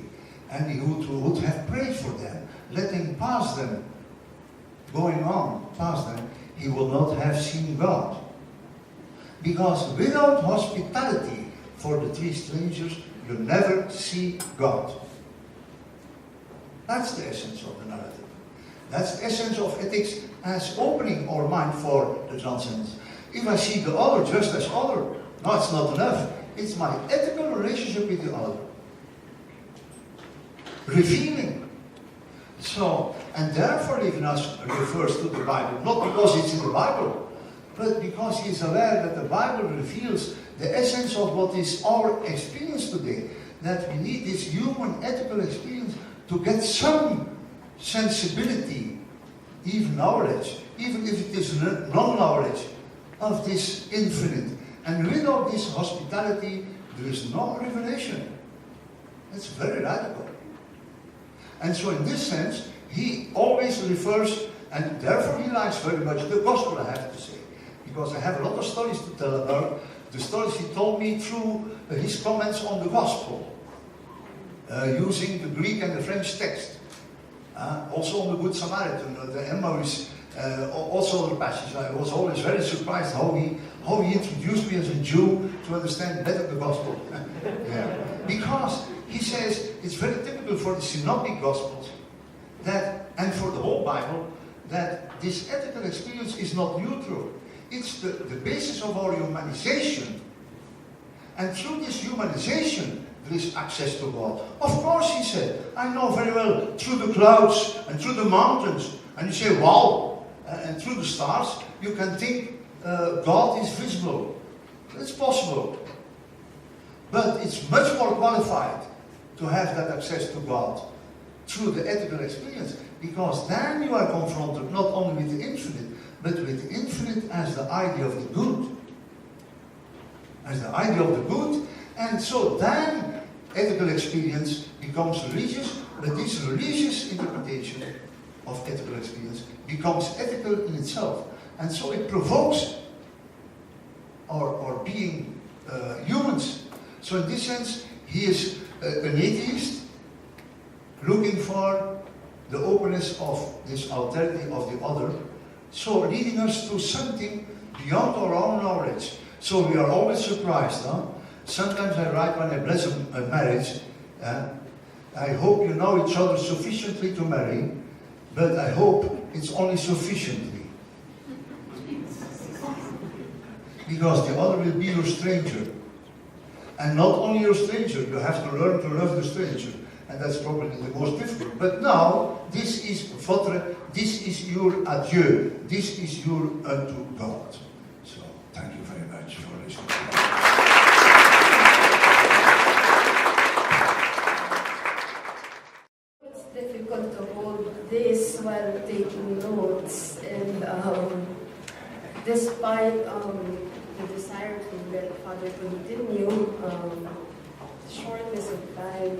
And he would have prayed for them, letting pass them, going on past them, he would not have seen God. Because without hospitality for the 3 strangers, you never see God. That's the essence of the narrative. That's the essence of ethics as opening our mind for the transcendence. If I see the other just as other, no, it's not enough. It's my ethical relationship with the other. Revealing. So, and therefore Levinas refers to the Bible, not because it's in the Bible, but because he is aware that the Bible reveals the essence of what is our experience today. That we need this human ethical experience to get some sensibility, even knowledge, even if it is non-knowledge, of this infinite. And without this hospitality, there is no revelation. It's very radical. And so in this sense, he always refers, and therefore he likes very much the gospel, I have to say. Because I have a lot of stories to tell about the stories he told me through his comments on the gospel. Using the Greek and the French text. Also on the Good Samaritan, the Emmanuel, also the passage. I was always very surprised how he introduced me as a Jew to understand better the gospel. Yeah. Because he says it's very typical for the synoptic gospels that, and for the whole Bible, that this ethical experience is not neutral. It's the basis of our humanization. And through this humanization, there is access to God. Of course, he said, I know very well, through the clouds and through the mountains. And you say, wow, and through the stars, you can think God is visible. It's possible. But it's much more qualified to have that access to God through the ethical experience, because then you are confronted not only with the infinite, but with the infinite as the idea of the good. As the idea of the good. And so then ethical experience becomes religious, but this religious interpretation of ethical experience becomes ethical in itself. And so it provokes our being humans. So in this sense, he is an atheist looking for the openness of this alterity of the other, so leading us to something beyond our own knowledge. So we are always surprised. Sometimes I write when I bless a marriage, I hope you know each other sufficiently to marry, but I hope it's only sufficiently. Because the other will be your stranger. And not only your stranger, you have to learn to love the stranger. And that's probably the most difficult. But now, this is votre, this is your a-Dieu. This is your unto God. So, thank you very much for listening. It's difficult to hold this while taking notes, and despite the desire to let Father continue, shortness of time,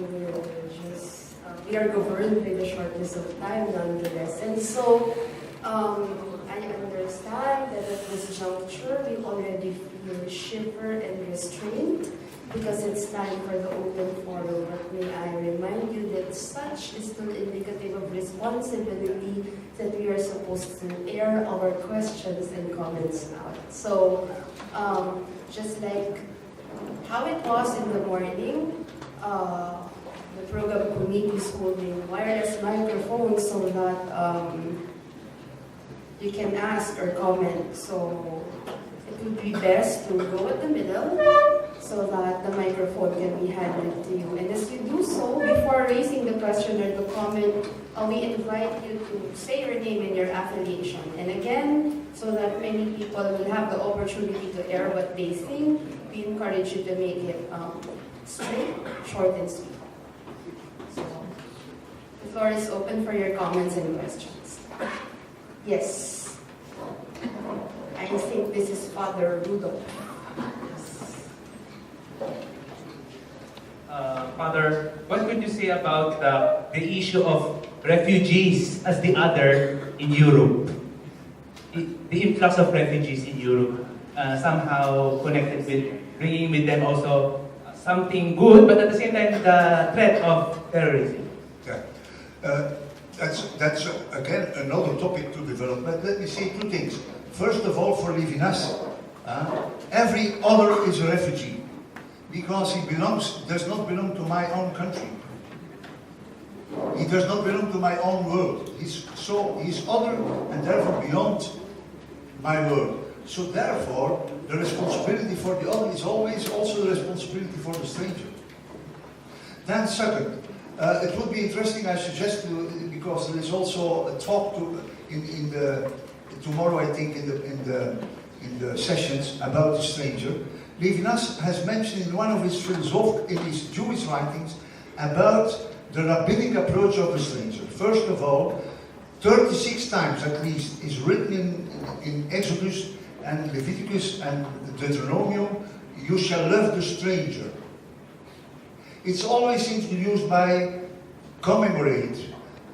we are governed by the shortness of time nonetheless. And so, I understand that at this juncture, we already feel shiver and restrained because it's time for the open forum. But may I remind you that such is still indicative of responsibility, that we are supposed to air our questions and comments out. So, just like how it was in the morning, the program committee is holding wireless microphones so that you can ask or comment. So it would be best to go at the middle so that the microphone can be handed to you. And as you do so, before raising the question or the comment, we invite you to say your name and your affiliation. And again, so that many people will have the opportunity to air what they think, we encourage you to make it straight, short, and sweet. So, the floor is open for your comments and questions. Yes. I think this is Father Rudolph. Father, what could you say about the issue of refugees as the other in Europe? The influx of refugees in Europe, somehow connected with bringing with them also something good, but at the same time the threat of terrorism. Yeah. That's again another topic to develop. But let me say two things. First of all, for Levinas, every other is a refugee because he does not belong to my own country. He does not belong to my own world. He's other and therefore beyond my world. So therefore, the responsibility for the other is always also the responsibility for the stranger. Then second, it would be interesting, I suggest, because there is also a talk tomorrow, I think, in the sessions about the stranger. Levinas has mentioned in one of his in his Jewish writings about the rabbinic approach of the stranger. First of all, 36 times at least is written in Exodus and Leviticus and Deuteronomium, you shall love the stranger. It's always introduced by commemorate.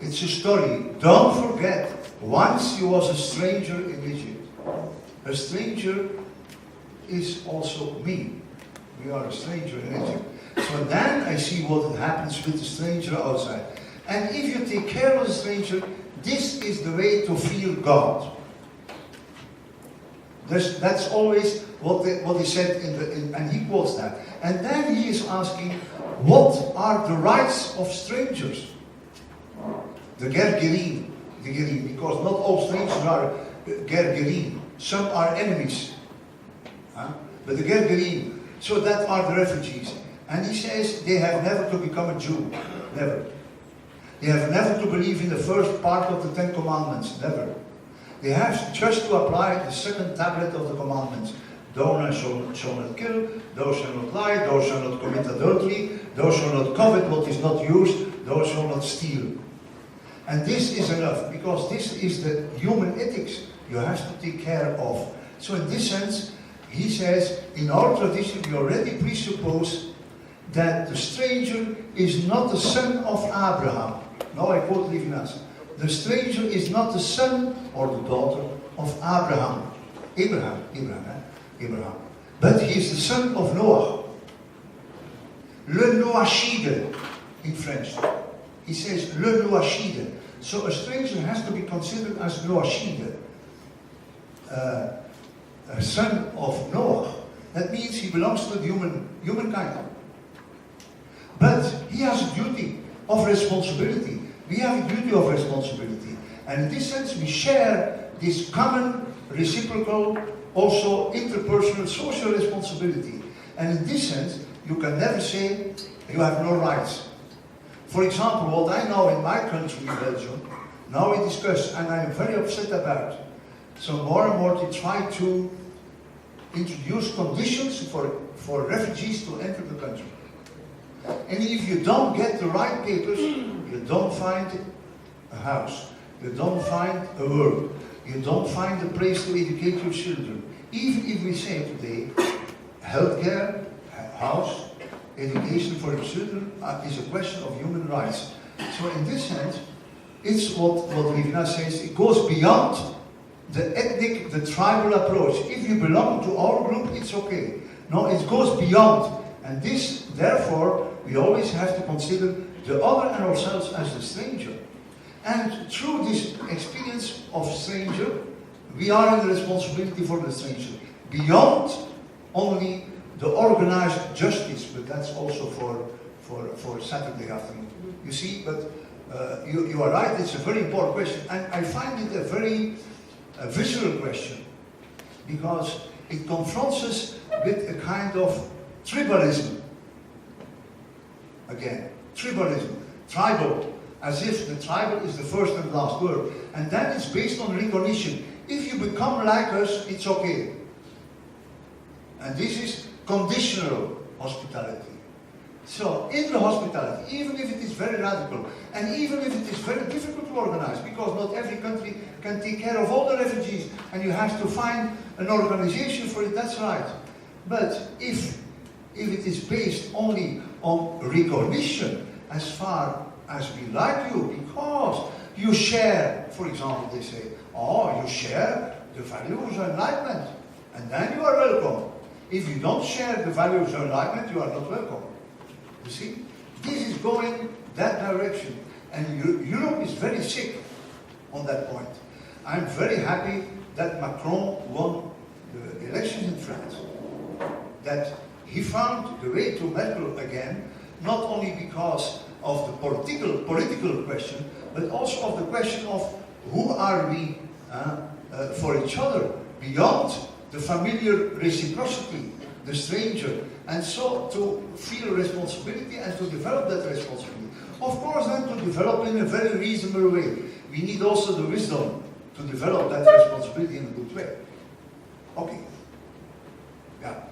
It's a story. Don't forget, once you was a stranger in Egypt. A stranger is also me. We are a stranger in Egypt. So then I see what happens with the stranger outside. And if you take care of the stranger, this is the way to feel God. That's always what he said and he quotes that. And then he is asking, what are the rights of strangers? The gergerim, because not all strangers are gergerim. Some are enemies. But the gergerim, so that are the refugees. And he says they have never to become a Jew. Never. They have never to believe in the first part of the 10 Commandments. Never. They have just to apply the second tablet of the commandments. Thou shalt not kill, thou shalt not lie, thou shalt not commit adultery, thou shalt not covet what is not yours, thou shalt not steal. And this is enough, because this is the human ethics you have to take care of. So in this sense, he says, in our tradition we already presuppose that the stranger is not the son of Abraham. Now I quote Levinas. The stranger is not the son or the daughter of Abraham. Abraham. But he is the son of Noah. Le Noachide in French. He says le Noachide. So a stranger has to be considered as Noachide. A son of Noah. That means he belongs to the humankind. But he has a duty of responsibility. We have a duty of responsibility. And in this sense, we share this common, reciprocal, also interpersonal social responsibility. And in this sense, you can never say you have no rights. For example, what I know in my country, Belgium, now we discuss, and I am very upset about, so more and more to try to introduce conditions for refugees to enter the country. And if you don't get the right papers, you don't find a house, you don't find a work, you don't find a place to educate your children. Even if we say today, healthcare, house, education for your children is a question of human rights. So in this sense, it's what Levinas says, it goes beyond the ethnic, the tribal approach. If you belong to our group, it's okay. No, it goes beyond. And this, therefore, we always have to consider the other and ourselves as the stranger. And through this experience of stranger, we are in the responsibility for the stranger. Beyond only the organized justice, but that's also for Saturday afternoon. You see, but you are right, it's a very important question. And I find it a very visceral question, because it confronts us with a kind of tribalism. Again, tribalism, tribal, as if the tribal is the first and last word. And then it's based on recognition. If you become like us, it's okay. And this is conditional hospitality. So, in the hospitality, even if it is very radical, and even if it is very difficult to organize, because not every country can take care of all the refugees, and you have to find an organization for it, that's right. But if it is based only on recognition, as far as we like you, because you share, for example, they say, oh, you share the values of enlightenment, and then you are welcome. If you don't share the values of enlightenment, you are not welcome. You see? This is going that direction. And Europe is very sick on that point. I'm very happy that Macron won the elections in France. That he found the way to Merkel again, not only because of the political question, but also of the question of who are we for each other, beyond the familiar reciprocity, the stranger, and so to feel responsibility and to develop that responsibility. Of course, then to develop in a very reasonable way. We need also the wisdom to develop that responsibility in a good way. Okay. Yeah.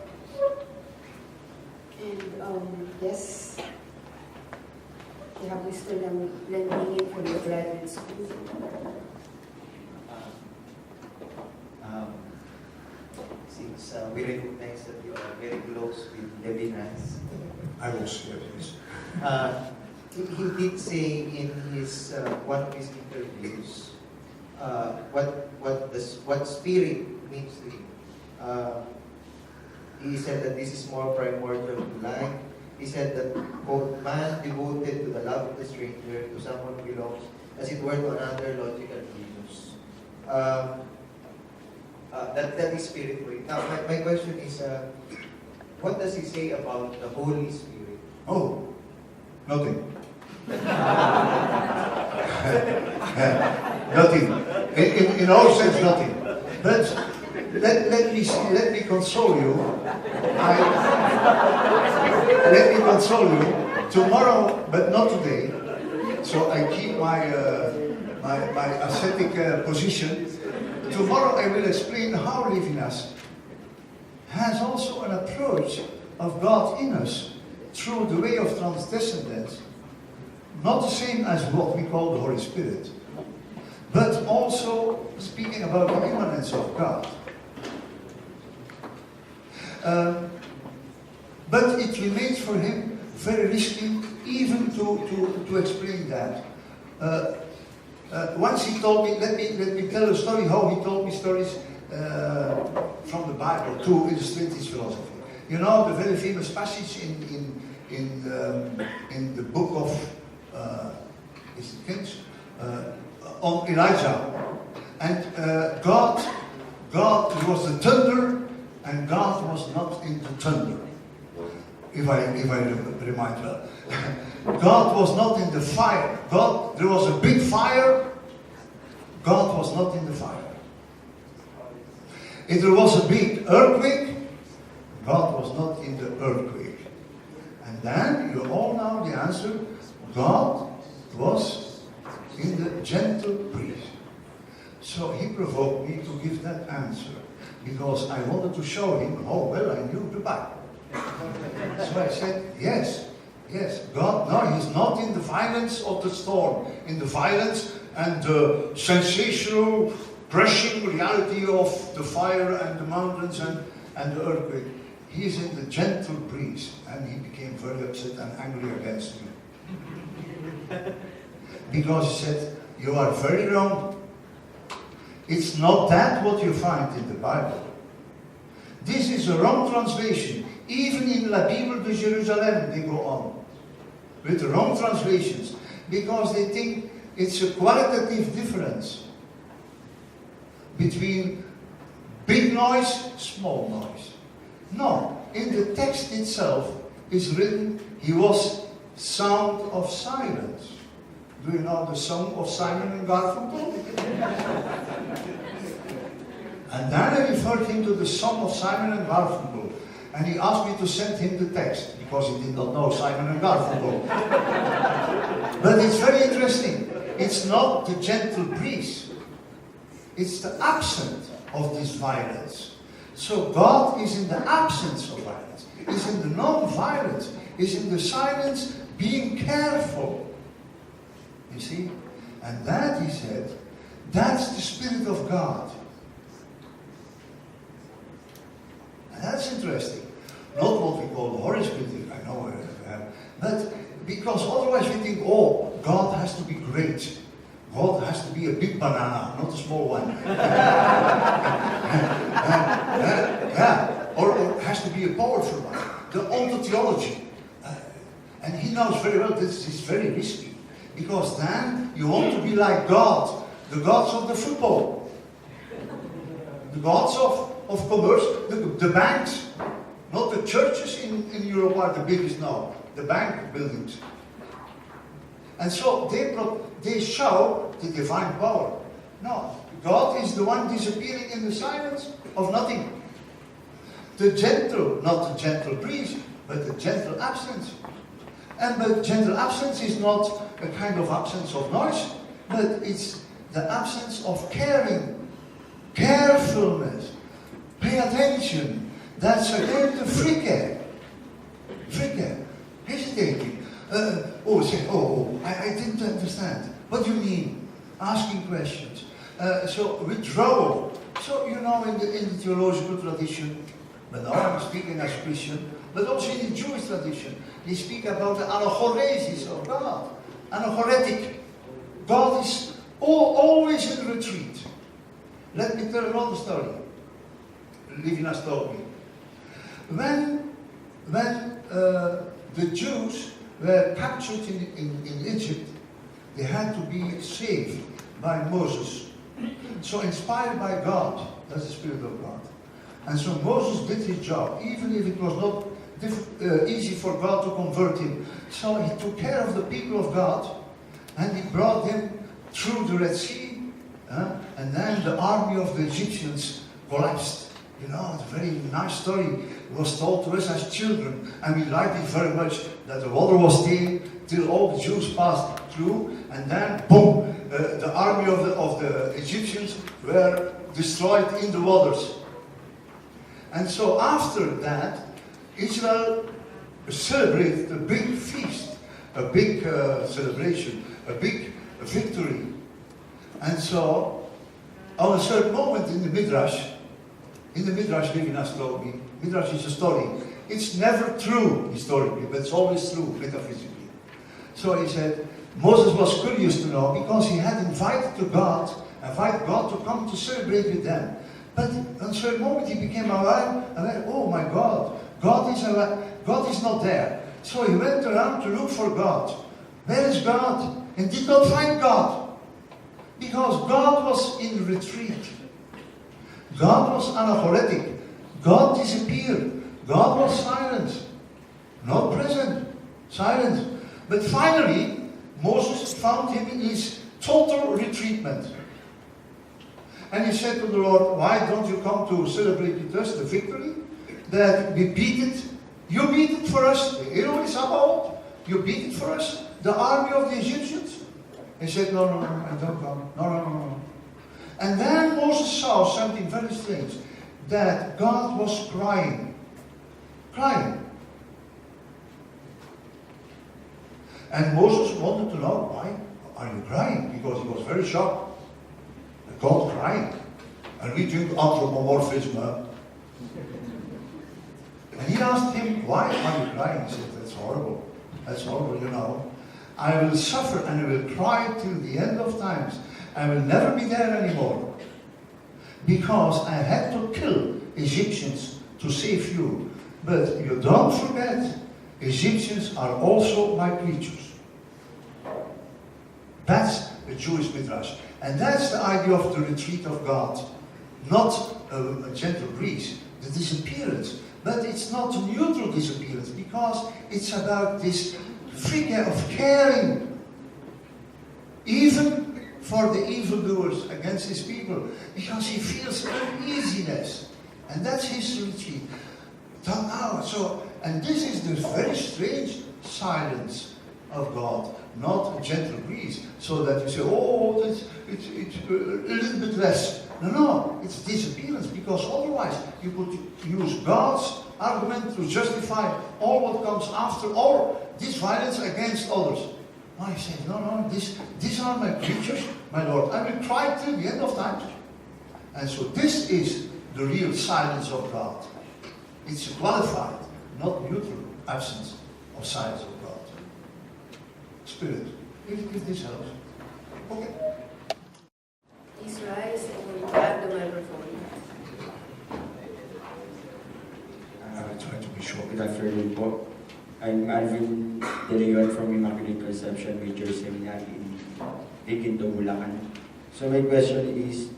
And yes, you have wisdom and lending for your graduate school. Since we recognize that you are very close with Levinas, I will share this. he did say in his one of his interviews what spirit means to him. He said that this is more primordial to life. He said that, quote, man devoted to the love of the stranger, to someone who belongs, as it were, to another logical genius. That is spirit for it. Now, my question is, what does he say about the Holy Spirit? Oh, nothing. Nothing. In all sense, nothing. But let me console you. Let me console you. Tomorrow, but not today. So I keep my ascetic position. Tomorrow I will explain how Levinas has also an approach of God in us through the way of transcendence, not the same as what we call the Holy Spirit, but also speaking about the immanence of God. But it remains for him very risky even to explain that. Once he told me, let me tell a story how he told me stories from the Bible to illustrate his philosophy. You know the very famous passage in the book of is it Kings on Elijah, and God was the thunder, and God was not in the thunder. If I remind well. God was not in the fire. There was a big fire. God was not in the fire. If there was a big earthquake, God was not in the earthquake. And then you all know the answer. God was in the gentle breeze. So he provoked me to give that answer because I wanted to show him how well I knew the Bible. So I said, yes, God, no, he's not in the violence of the storm, in the violence and the sensational, crushing reality of the fire and the mountains and the earthquake. He is in the gentle breeze, and he became very upset and angry against me. Because he said, you are very wrong. It's not that what you find in the Bible. This is a wrong translation. Even in La Bible de Jerusalem, they go on with the wrong translations because they think it's a qualitative difference between big noise, small noise. No, in the text itself is written, he was sound of silence. Do you know the song of Simon and Garfunkel? And then I referred him to the song of Simon and Garfunkel. And he asked me to send him the text, because he did not know Simon and Garfunkel. But it's very interesting. It's not the gentle breeze. It's the absence of this violence. So God is in the absence of violence. Is in the non-violence. Is in the silence, being careful. You see? And that, he said, that's the Spirit of God. And that's interesting. Not what we call the Holy Spirit, I know, but because otherwise we think, oh, God has to be great. God has to be a big banana, not a small one. Or has to be a powerful one. The ontology. And he knows very well this is very risky. Because then you want to be like God, the gods of the football, the gods of commerce, the banks. Not the churches in Europe are the biggest now, the bank buildings. And so they show the divine power. No, God is the one disappearing in the silence of nothing. the gentle, not the gentle breeze, but the gentle absence. And the gentle absence is not a kind of absence of noise, but it's the absence of caring, carefulness, pay attention. That's again the free care, hesitating. I didn't understand. What do you mean? Asking questions. So withdrawal. So in the theological tradition, but now I'm speaking as a Christian, but also in the Jewish tradition, they speak about the anachoresis of God. Anachoretic. God is always in retreat. Let me tell another story. Levinas told me. When the Jews were captured in Egypt, they had to be saved by Moses. So inspired by God, that's the Spirit of God. And so Moses did his job, even if it was not easy for God to convert him. So he took care of the people of God, and he brought them through the Red Sea, and then the army of the Egyptians collapsed. It's a very nice story. It was told to us as children, and we liked it very much, that the water was staying till all the Jews passed through, and then boom, the army of the Egyptians were destroyed in the waters. And so after that, Israel celebrated a big feast, a big celebration, a big victory. And so, on a certain moment in the Midrash, Levinas told me, Midrash is a story. It's never true historically, but it's always true metaphysically. So he said, Moses was curious to know because he had invited God to come to celebrate with them. But on a certain moment he became aware, oh my God, God is not there. So he went around to look for God. Where is God? And did not find God. Because God was in retreat. God was anachoretic. God disappeared. God was silent. Not present. Silent. But finally, Moses found him in his total retreatment. And he said to the Lord, why don't you come to celebrate with us the victory? That we beat it. You beat it for us. The hero is Sabaoth. You beat it for us. The army of the Egyptians. He said, no, I don't come. No. And then Moses saw something very strange. That God was crying. Crying. And Moses wanted to know, why are you crying? Because he was very shocked. God crying. And we think anthropomorphism. And he asked him, why are you crying? He said, that's horrible. That's horrible, I will suffer and I will cry till the end of times. I will never be there anymore. Because I had to kill Egyptians to save you. But you don't forget, Egyptians are also my creatures. That's a Jewish midrash. And that's the idea of the retreat of God. Not a gentle breeze, the disappearance. But it's not a neutral disappearance, because it's about this figure of caring. Even for the evildoers against his people. Because he feels uneasiness. And that's his retreat. And this is the very strange silence of God. Not a gentle breeze, so that you say, it's a little bit less. No, it's disappearance, because otherwise you could use God's argument to justify all what comes after, all this violence against others. I say, no, these are my creatures, my Lord. I will cry till the end of time. And so this is the real silence of God. It's a qualified, not neutral absence of silence of God. Spirit, if this helps. Okay. Please rise and we'll grab the microphone. I try to be short. Good afternoon po. I'm Alvin De Leon from Immaculate Conception Major Seminary in Quinto, Bulacan. So my question is,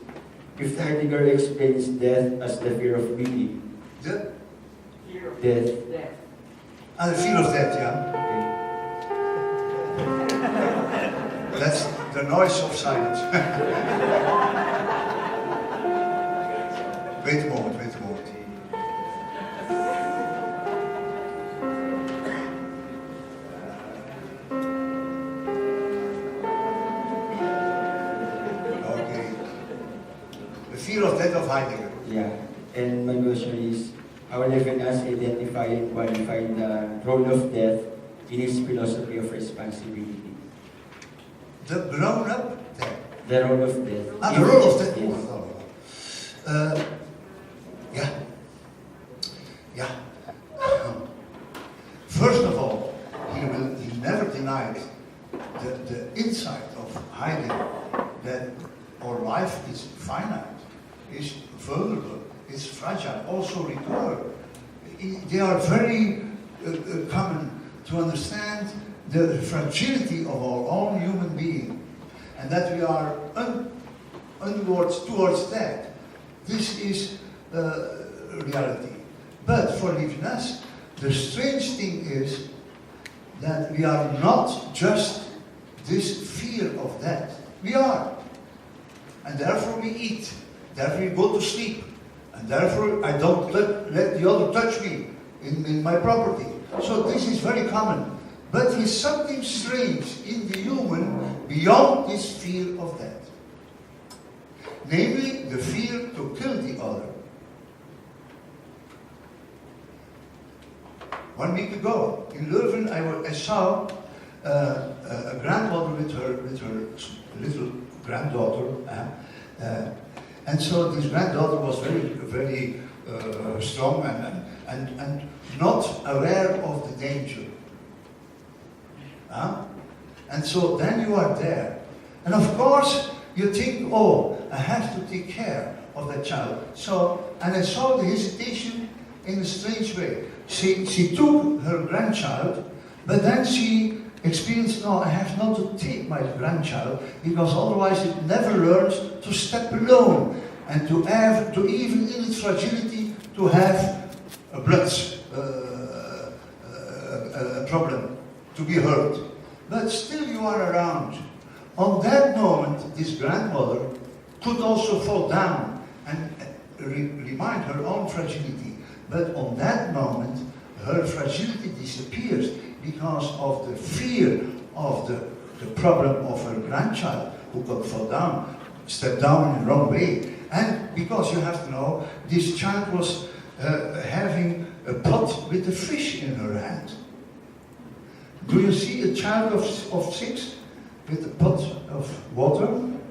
if Heidegger explains death as the fear of being, The death. the fear of death, yeah. That's the noise of silence. Wait a moment. Heidegger. Yeah. And my question is, how Levinas identify and qualify the role of death in his philosophy of responsibility? The grown-up death. The role of death. The role of death. Yes. Yeah. Yeah. First of all, he never denied the insight of Heidegger that our life is finite, is vulnerable, is fragile, also recur. They are very common to understand the fragility of our own human being, and that we are towards that. This is reality. But for Levinas, the strange thing is that we are not just this fear of death. We are. And therefore we eat. Therefore we go to sleep. And therefore I don't let the other touch me in my property. So this is very common. But there is something strange in the human beyond this fear of death. Namely, the fear to kill the other. 1 week ago in Leuven, I saw a grandmother with her little granddaughter, and so this granddaughter was very strong and not aware of the danger. And so then you are there, and of course you think, oh, I have to take care of that child. So, and I saw the hesitation in a strange way. She took her grandchild, but then she experienced, no, I have not to take my grandchild, because otherwise it never learns to step alone and to even in its fragility, to have a blood a problem, to be hurt. But still you are around. On that moment, this grandmother could also fall down and remind her own fragility. But on that moment, her fragility disappears because of the fear of the problem of her grandchild, who could fall down, step down in the wrong way. And because you have to know, this child was having a pot with a fish in her hand. Do you see a child of 6 with a pot of water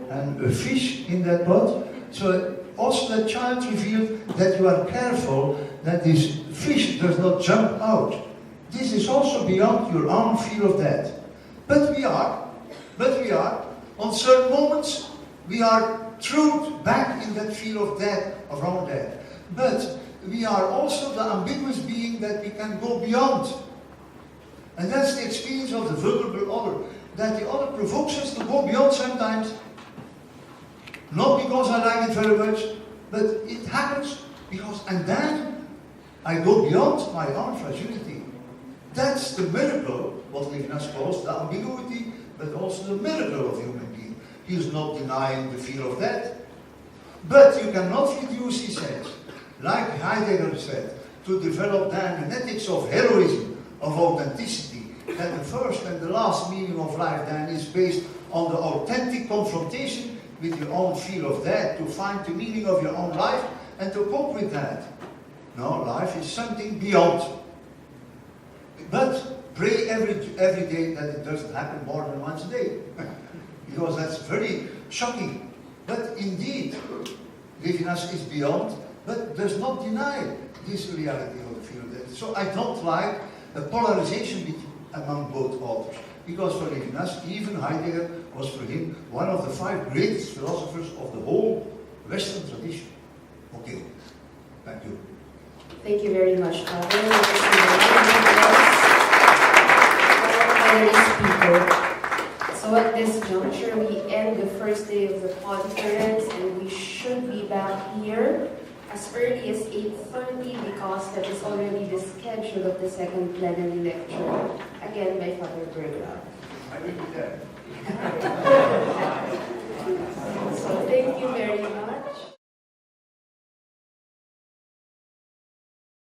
and a fish in that pot? So also that child revealed that you are careful that this fish does not jump out. This is also beyond your own fear of death. But we are. On certain moments, we are thrown back in that fear of death, of our own death. But we are also the ambiguous being that we can go beyond. And that's the experience of the vulnerable other. That the other provokes us to go beyond sometimes. Not because I like it very much, but it happens because, and then I go beyond my own fragility. That's the miracle, what Levinas calls the ambiguity, but also the miracle of the human being. He is not denying the fear of death. But you cannot reduce, he says, like Heidegger said, to develop then an ethics of heroism, of authenticity, that the first and the last meaning of life then is based on the authentic confrontation with your own fear of death, to find the meaning of your own life and to cope with that. No, life is something beyond. But pray every day that it doesn't happen more than once a day. Because that's very shocking. But indeed, Levinas is beyond, but does not deny this reality of the fear of death. So I don't like a polarization among both authors. Because for Levinas, even Heidegger was for him one of the 5 greatest philosophers of the whole Western tradition. Okay, thank you. Thank you very much. So at this juncture, we end the first day of the conference, and we should be back here as early as 8:30 because that is already the schedule of the second plenary lecture, again by Father Burggraeve. I will be there. So thank you very much.